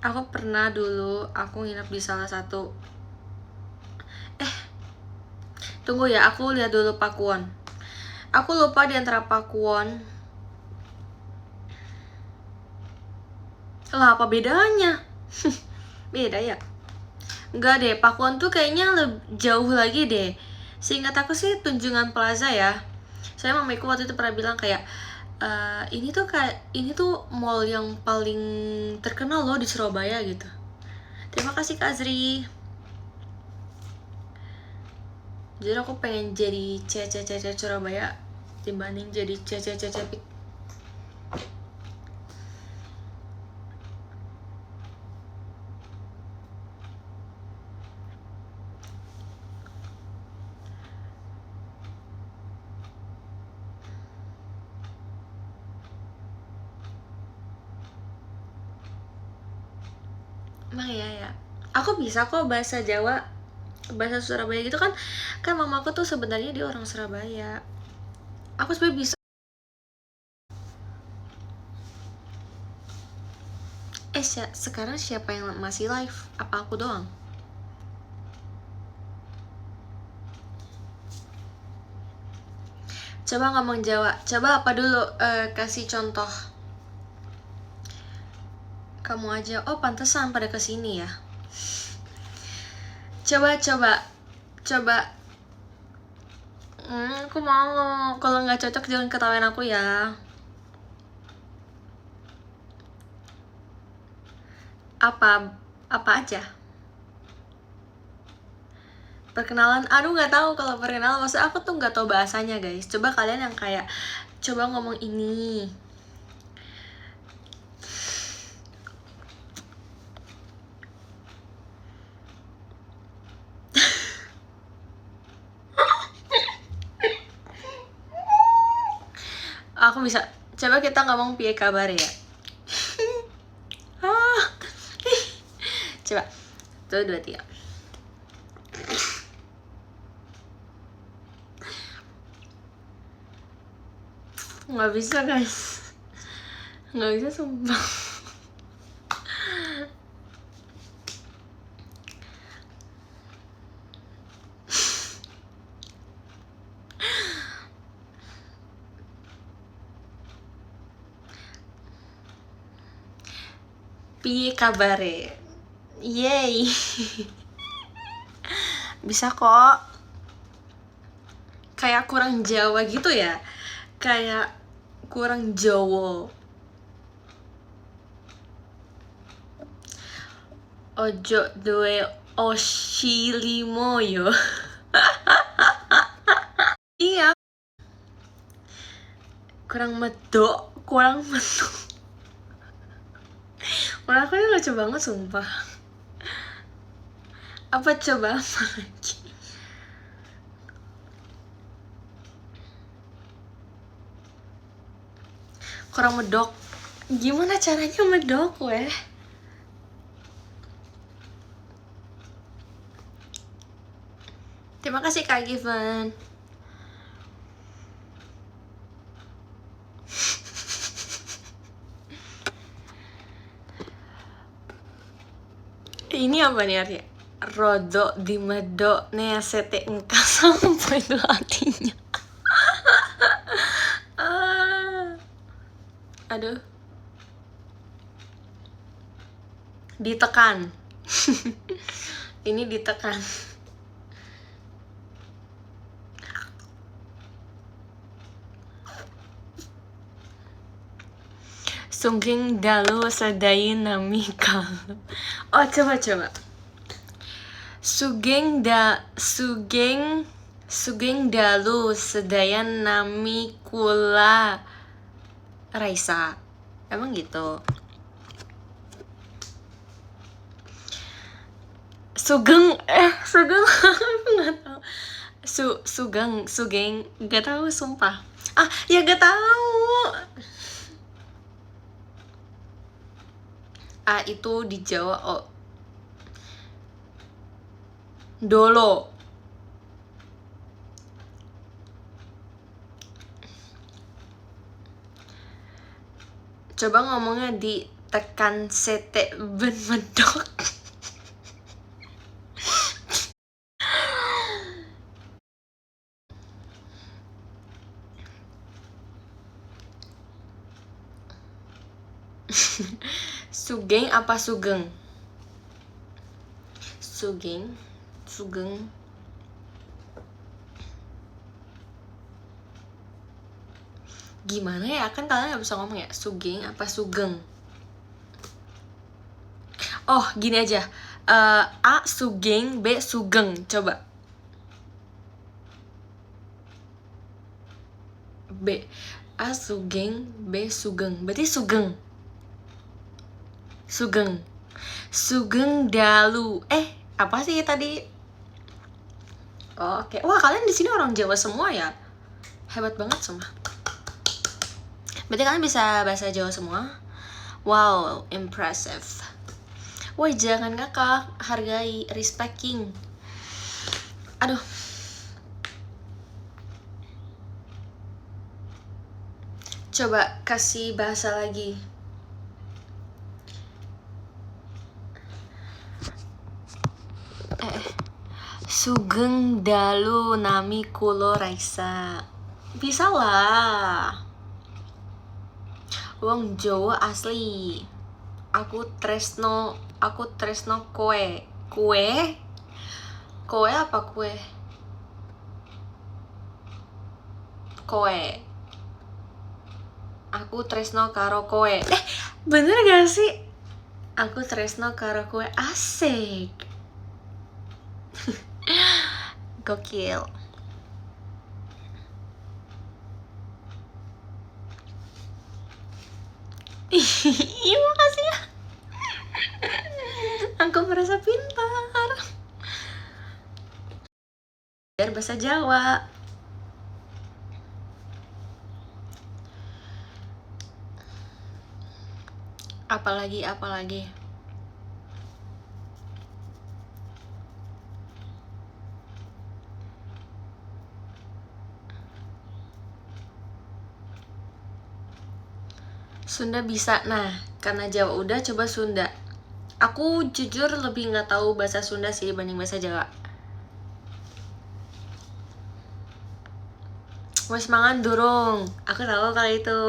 Aku pernah dulu, aku nginep di salah satu. Tunggu ya, aku lihat dulu Pakuwon. Aku lupa di antara Pakuwon. Lah, apa bedanya? Beda ya? Enggak deh, Pakuwon tuh kayaknya jauh lagi deh. Seingat aku sih Tunjungan Plaza ya. Saya mamiku waktu itu pernah bilang kayak ini tuh mall yang paling terkenal loh di Surabaya gitu. Terima kasih Kak Azri. Jadi aku pengen jadi cewek Surabaya. dibanding jadi cece-cece pik. Emang ya aku bisa kok bahasa Jawa, bahasa Surabaya gitu kan mamaku tuh sebenarnya dia orang Surabaya. Aku sebenarnya bisa. Sekarang siapa yang masih live? Apa aku doang? Coba ngomong Jawa. Coba apa dulu? Kasih contoh. Kamu aja. Oh, pantesan pada kesini ya. Coba. Aku mau. Kalau nggak cocok jangan ketawain aku ya. Apa aja? Perkenalan. Aduh, nggak tahu kalau perkenalan. Maksud aku tuh nggak tahu bahasanya guys. Coba kalian yang kayak coba ngomong ini. Aku bisa. Coba kita ngomong piye kabar ya. Coba. 1, 2, 3. Nggak bisa guys. Nggak bisa sumpah. Piye kabare? Yeay. Bisa kok. Kayak kurang Jawa gitu ya. Kayak kurang Jawa. Ojo duwe oshilimo yo. Iya. Kurang medok. Malah aku ini lucu banget sumpah. Apa coba apa lagi? Kurang medok. Gimana caranya medok weh? Terima kasih Kak Given. Ini apa nih artinya? Rodo di medok neasete engka sampai itu artinya. Aduh. Ditekan. Ini ditekan. Sugeng dalu sedai namika. Oh, coba. Sugeng dalu sedaya nami kula Raisa. Emang gitu. Sugeng aku nggak tahu. Sugeng nggak tahu sumpah. Ya nggak tahu. Itu di Jawa dolo. Coba ngomongnya ditekan sete ben medok. Sugeng apa sugeng? Sugeng. Gimana ya, kan kalian nggak bisa ngomong ya. Sugeng apa sugeng? Oh, gini aja. A sugeng, B sugeng. Coba. B. A. Sugeng. B. Sugeng. Berarti Sugeng. Sugeng Dalu. Apa sih tadi? Oh, oke. Wah, kalian di sini orang Jawa semua ya? Hebat banget semua. Berarti kalian bisa bahasa Jawa semua? Wow, impressive. Woi, jangan ngakak, hargai, respecting. Aduh. Coba kasih bahasa lagi. Sugeng Dalu nami kulo Raisa. Bisa lah. Wong Jawa asli. Aku tresno kowe. Kowe apa kue? Kowe. Aku tresno karo kowe. Bener gak sih? Aku tresno karo kowe. Asik. Gokil. Iya, makasih ya. Aku merasa pintar. Biar bahasa Jawa. Apalagi. Sunda bisa. Nah, karena Jawa udah, coba Sunda. Aku jujur lebih nggak tahu bahasa Sunda sih dibanding bahasa Jawa. Wes mangan durung. Aku tahu kali itu.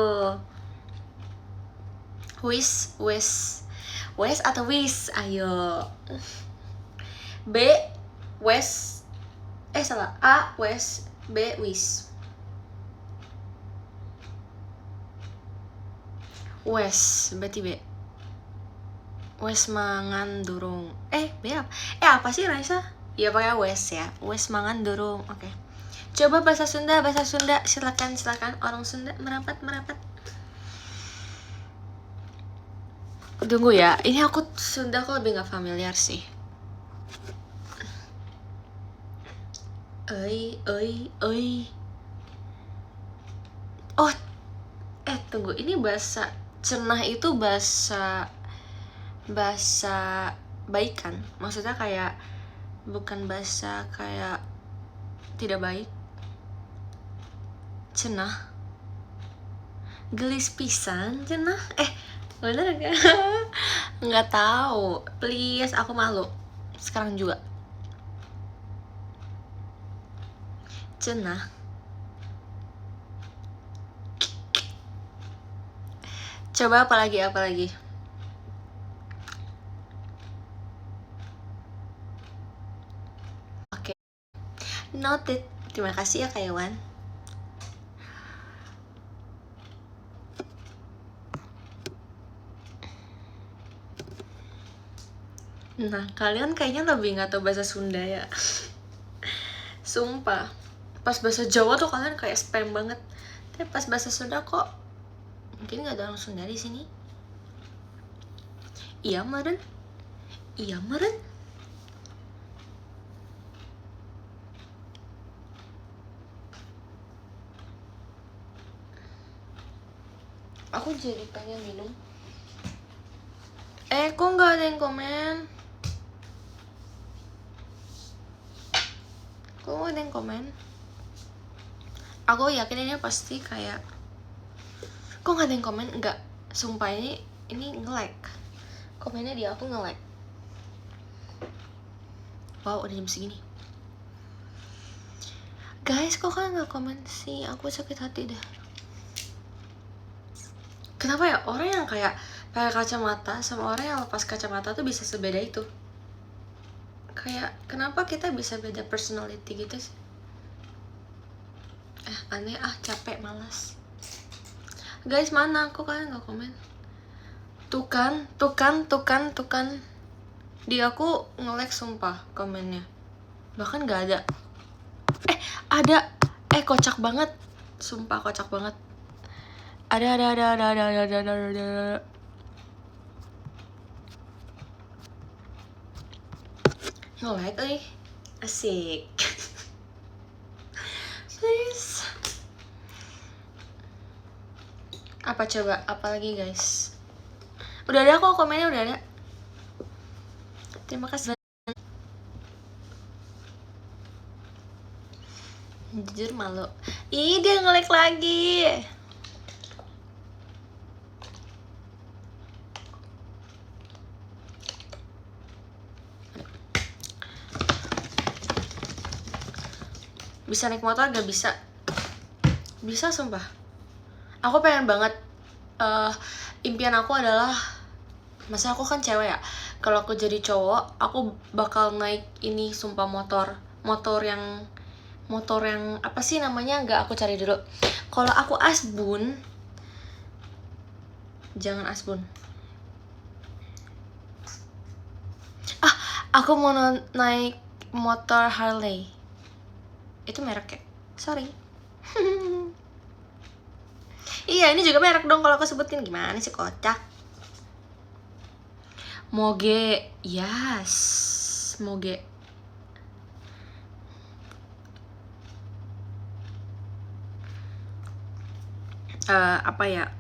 Wes atau wis? Ayo. B. Wes. Salah. A. Wes. B. Wis. Wes, berarti B. Wes mangan durung. B apa? Apa sih Raisa? Ya pakai wes ya. Wes mangan durung. Oke. Coba bahasa Sunda. Silakan orang Sunda merapat. Tunggu ya. Ini aku Sunda aku lebih nggak familiar sih. Oi. Oh. Tunggu. Ini bahasa cenah itu bahasa baik kan? Maksudnya kayak bukan bahasa kayak tidak baik. Cenah. Gelis pisan cenah. Bener gak? Nggak tahu. Please, aku malu. Sekarang juga. Cenah. Coba apa lagi? Oke. Noted. Terima kasih ya Kak Iwan. Nah, kalian kayaknya lebih nggak tahu bahasa Sunda ya. Sumpah. Pas bahasa Jawa tuh kalian kayak spam banget. Tapi pas bahasa Sunda kok mungkin nggak ada orang Sunda di sini. Iya meren. Aku jadi pengen minum. Kok nggak ada yang komen? Aku yakin ini pasti kayak kok nggak ada yang komen? Enggak, sumpah ini nge-like. Komennya di aku nge-like. Wow, udah jam segini. Guys, kok kalian nggak komen sih? Aku sakit hati dah. Kenapa ya orang yang kayak pakai kacamata sama orang yang lepas kacamata tuh bisa sebeda itu? Kayak kenapa kita bisa beda personality gitu sih? Aneh, capek, malas. Guys, mana kok kalian nggak komen? Tuh kan. Di aku nge-like sumpah komennya. Bahkan nggak ada. Ada. Kocak banget. Sumpah kocak banget. Ada. Nge-like nih. Asik. Please. Apa coba? Apa lagi guys? Udah ada kok komennya, udah ada. Terima kasih. Jujur malu. Ih, dia nge-like lagi. Bisa naik motor gak bisa? Bisa sumpah. Aku pengen banget. Impian aku adalah, masa aku kan cewek ya, kalau aku jadi cowok aku bakal naik ini sumpah motor yang apa sih namanya, nggak, aku cari dulu. Kalau aku asbun, jangan asbun. Aku mau naik motor Harley. Itu merek ya? Sorry. Iya, ini juga merek dong kalau aku sebutin, gimana sih kocak. Moge, yes, Moge. Apa ya?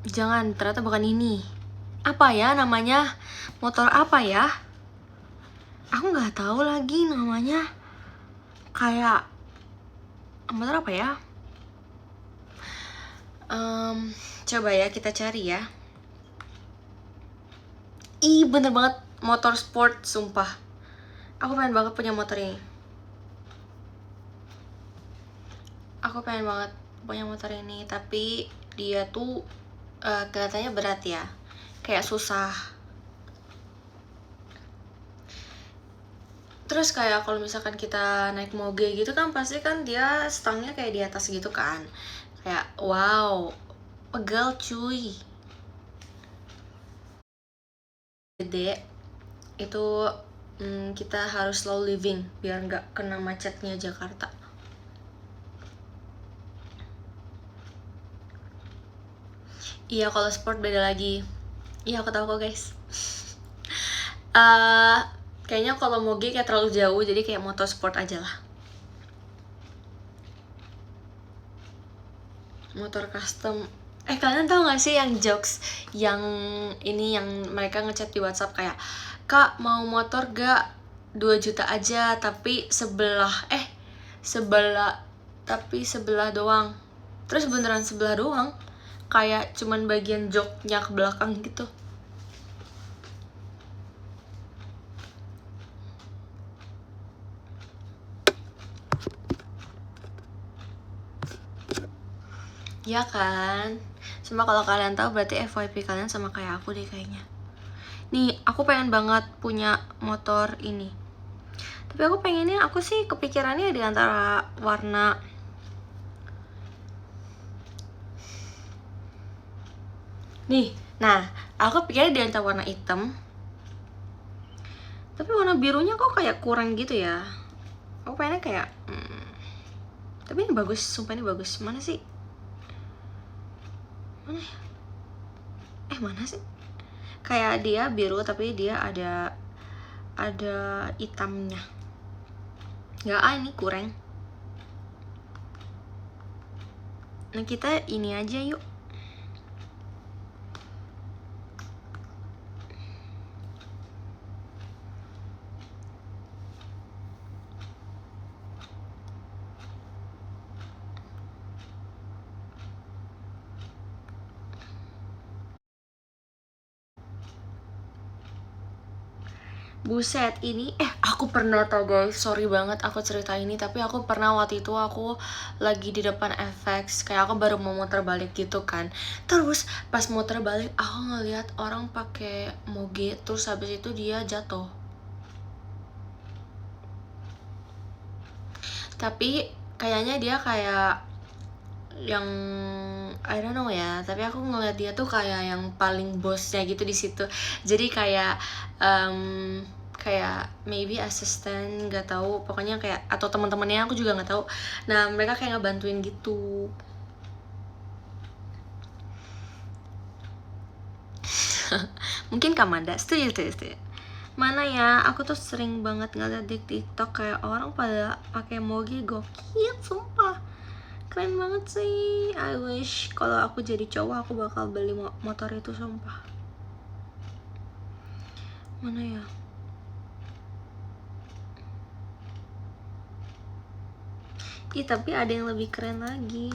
Jangan, ternyata bukan ini. Apa ya namanya? Motor apa ya? Aku nggak tahu lagi namanya. Kayak motor apa ya? Coba ya kita cari ya. Ih, bener banget, motor sport, sumpah. Aku pengen banget punya motor ini. Aku pengen banget punya motor ini, tapi dia tuh kelihatannya berat ya. Kayak susah. Terus kayak kalau misalkan kita naik moge gitu kan, pasti kan dia stangnya kayak di atas gitu kan. Kayak wow, pegel cuy. Gede itu kita harus slow living biar nggak kena macetnya Jakarta. Iya, kalau sport beda lagi. Iya, aku tahu kok guys. Kayaknya kalau moge kayak terlalu jauh, jadi kayak motorsport aja lah. Motor custom. Kalian tahu gak sih yang jokes yang ini, yang mereka ngechat di WhatsApp kayak, "Kak, mau motor gak? 2 juta aja, tapi sebelah doang." Terus beneran sebelah doang, kayak cuman bagian joknya ke belakang gitu. Ya kan? Cuma kalau kalian tahu berarti FYP kalian sama kayak aku deh kayaknya. Nih, aku pengen banget punya motor ini. Tapi aku pengennya, aku sih kepikirannya di antara warna nih. Nah, aku pikirnya di antara warna hitam. Tapi warna birunya kok kayak kurang gitu ya. Aku pengennya kayak tapi ini bagus, sumpah ini bagus. Mana sih? Mana ya? Mana sih? Kayak dia biru tapi dia ada hitamnya. Nggak, ini kurang. Nah, kita ini aja yuk. Buset, ini aku pernah tau guys, sorry banget aku cerita ini, tapi aku pernah waktu itu aku lagi di depan FX, kayak aku baru mau muter balik gitu kan. Terus pas muter balik aku ngeliat orang pakai moge, terus habis itu dia jatuh. Tapi kayaknya dia kayak yang I don't know ya, tapi aku ngeliat dia tuh kayak yang paling bosnya gitu di situ. Jadi kayak kayak maybe asisten, nggak tahu, pokoknya kayak atau teman-temannya aku juga nggak tahu. Nah mereka kayak ngebantuin gitu. Mungkin Kamanda setuju. Mana ya, aku tuh sering banget ngeliat di TikTok kayak orang pada pakai moge, gokil sumpah, keren banget sih. I wish kalau aku jadi cowok aku bakal beli motor itu sumpah. Mana ya, tapi ada yang lebih keren lagi.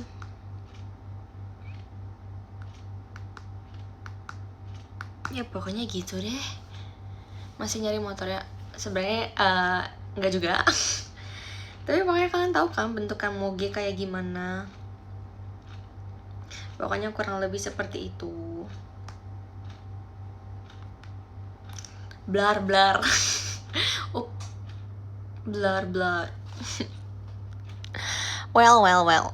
Ya pokoknya gitu deh, masih nyari motornya sebenarnya, nggak juga. Tapi pokoknya kalian tahu kan bentukan moge kayak gimana, pokoknya kurang lebih seperti itu. Blar blar. well,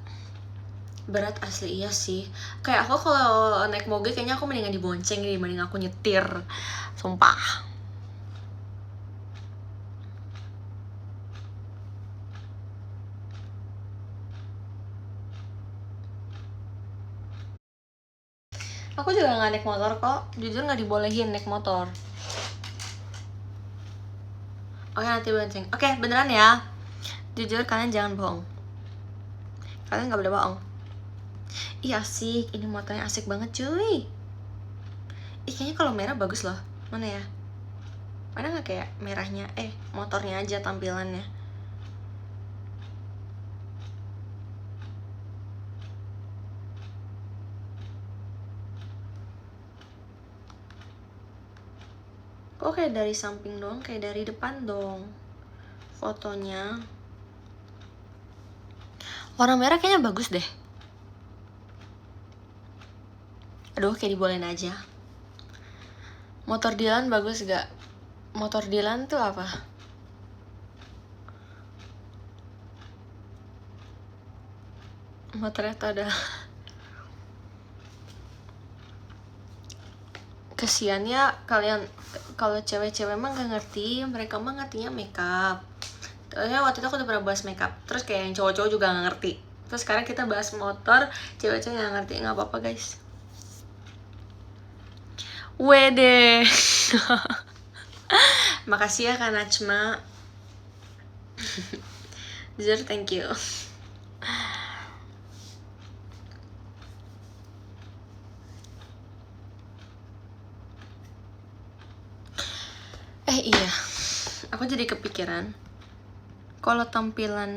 berat asli, iya sih. Kayak aku kalau naik moge kayaknya aku mendingan dibonceng dibanding aku nyetir, sumpah. Aku juga nggak naik motor kok, jujur nggak dibolehin naik motor. Oke, nanti bonceng. Oke, beneran ya, jujur kalian jangan bohong, kalian nggak boleh bohong. Iya asik, ini motornya asik banget cuy. Kayaknya kalau merah bagus loh. Mana ya, mana nggak kayak merahnya, motornya aja tampilannya. Kok kayak dari samping doang, kayak dari depan dong fotonya. Warna merah kayaknya bagus deh. Aduh, kayak dibolehin aja. Motor Dilan bagus gak? Motor Dilan tuh apa? Motornya tuh ada. Kesian ya kalian, kalau cewek-cewek emang gak ngerti, mereka mah ngertinya makeup. Terusnya waktu itu aku udah pernah bahas makeup, terus kayak yang cowok-cowok juga gak ngerti. Terus sekarang kita bahas motor, cewek-cewek gak ngerti, gak apa-apa guys. Wede. Makasih ya Kak Najma. Jujur thank you. Iya, aku jadi kepikiran kalau tampilan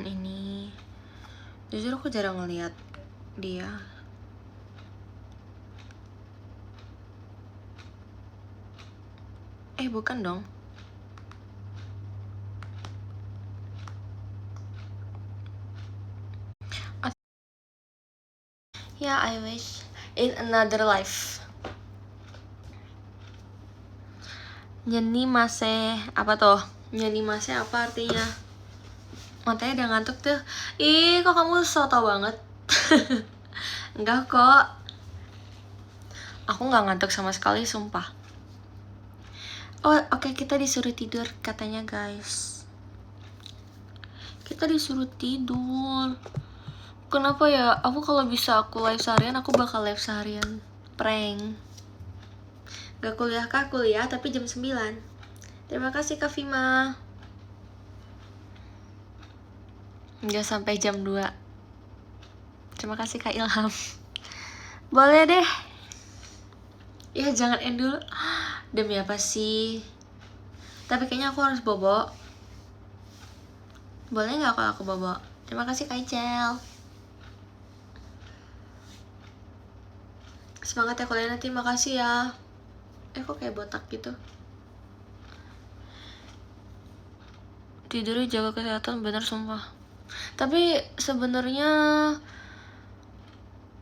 ini, jujur aku jarang ngeliat dia. Bukan dong. Ya, I wish in another life. Nyeni mase, apa tuh? Nyeni mase apa artinya? Matanya udah ngantuk tuh. Kok kamu soto banget? Enggak kok. Aku nggak ngantuk sama sekali, sumpah. Oke, kita disuruh tidur katanya guys. Kita disuruh tidur. Kenapa ya? Aku kalau bisa aku live seharian, aku bakal live seharian. Prank. Gak kuliah kah? Kuliah tapi jam 9. Terima kasih Kak Vima. Nggak sampai jam 2. Terima kasih Kak Ilham. Boleh deh. Ya jangan end dulu. Demi apa sih? Tapi kayaknya aku harus bobo. Boleh nggak kalau aku bobo? Terima kasih Kak Icel. Semangat ya kalian nanti, makasih ya. Kok kayak botak gitu. Tidurnya jaga kesehatan, bener sumpah. Tapi sebenarnya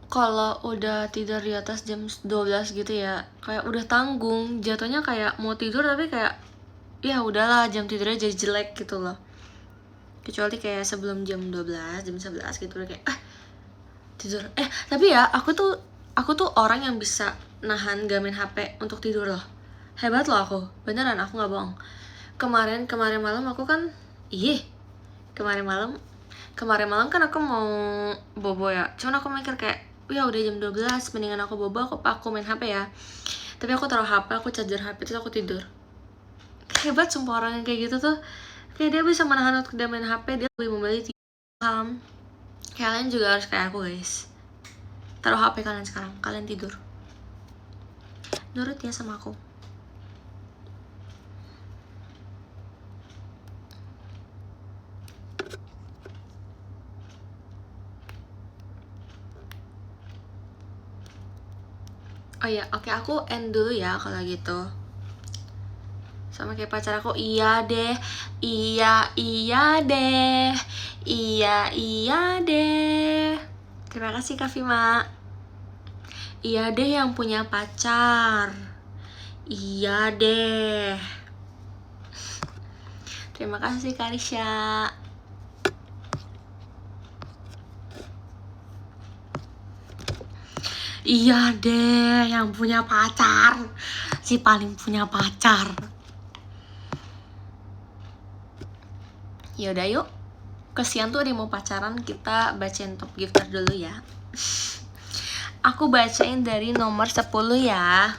kalau udah tidur di atas jam 12 gitu ya, kayak udah tanggung, jatuhnya kayak mau tidur tapi kayak ya udahlah, jam tidurnya jadi jelek gitu loh. Kecuali kayak sebelum jam 12, jam 11 gitu udah kayak tidur. Tapi ya aku tuh orang yang bisa nahan gak main HP untuk tidur loh. Hebat loh aku, beneran, aku nggak bohong. kemarin malam aku kan kemarin malam kan aku mau bobo ya, cuman aku mikir kayak ya udah jam 12, mendingan aku bobo, aku main HP ya. Tapi aku taruh HP, aku charger HP, terus aku tidur. Hebat sumpah orang yang kayak gitu tuh, kayak dia bisa menahan untuk dia main HP, dia lebih memilih tidur. Kalian juga harus kayak aku guys, taruh HP kalian sekarang, kalian tidur, nurut ya sama aku. Oh ya, oke, aku end dulu ya kalau gitu. Sama kayak pacar aku, iya deh, iya deh, iya deh. Terima kasih Kak Vima. Iya deh yang punya pacar. Iya deh. Terima kasih Kak Risha. Iya deh yang punya pacar. Si paling punya pacar. Yaudah yuk, kesian tuh ada yang mau pacaran, kita bacain top gifter dulu ya. Aku bacain dari nomor 10 ya.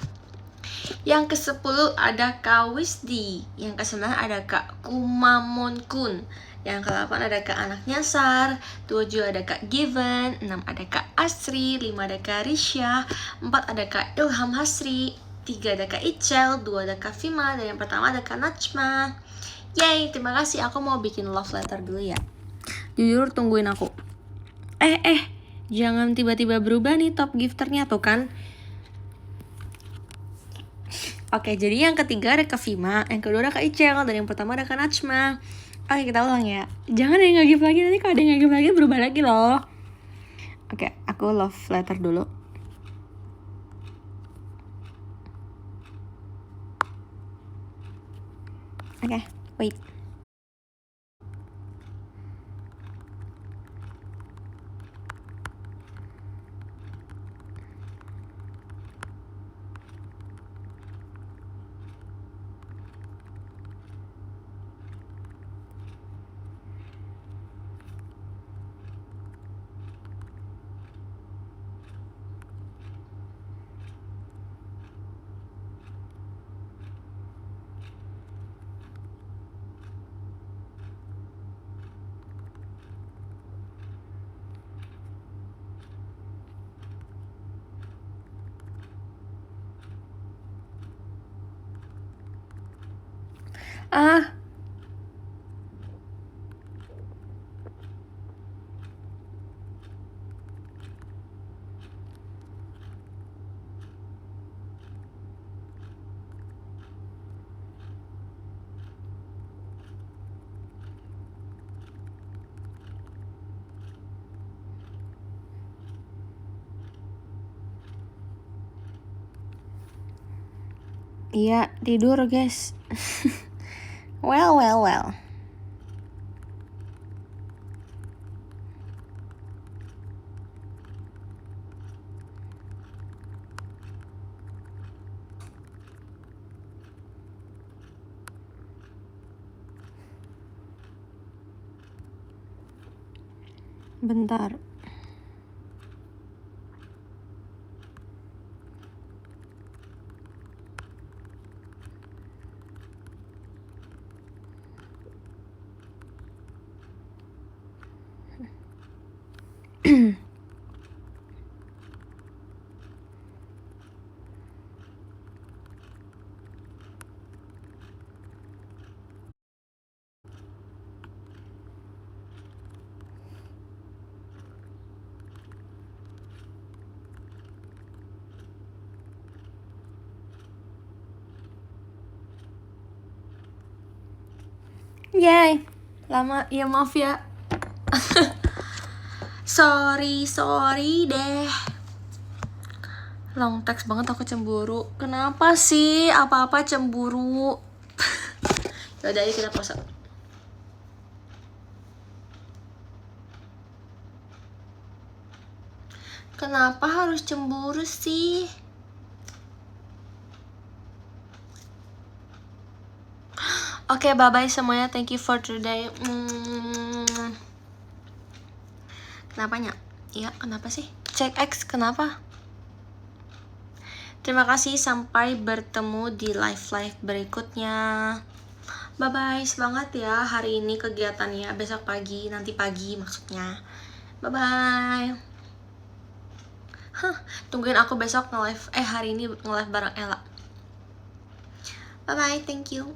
Yang ke-10 ada Kak Wisdi, yang ke-9 ada Kak Kumamon Kun, yang ke-8 ada Kak Anak Nyasar, 7 ada Kak Given, 6 ada Kak Asri, 5 ada Kak Risha, 4 ada Kak Ilham Hasri, 3 ada Kak Icel, 2 ada Kak Vima, dan yang pertama ada Kak Najma. Yay, terima kasih. Aku mau bikin love letter dulu ya. Jujur tungguin aku. Jangan tiba-tiba berubah nih top gifternya tuh kan. Oke, jadi yang ketiga ada Kak Vima, yang kedua ada Kak Icel, dan yang pertama ada Kak Najma. Oke, kita ulang ya. Jangan ada yang nge-give lagi, nanti kalau ada yang nge-give lagi berubah lagi loh. Oke, aku love letter dulu. Oke, wait. Iya, tidur guys. Well. Bentar. Yay, lama ya, maaf ya. sorry deh. Long text banget, aku cemburu. Kenapa sih apa-apa cemburu? Yaudah, ayo kita pause. Kenapa harus cemburu sih? Oke, bye-bye semuanya. Thank you for today. Kenapanya? Iya, kenapa sih? Cek X, kenapa? Terima kasih, sampai bertemu di live-live berikutnya. Bye-bye, semangat ya hari ini kegiatannya. Besok pagi, nanti pagi maksudnya. Bye-bye. Tungguin aku besok nge-live. Hari ini nge-live bareng Ella. Bye-bye, thank you.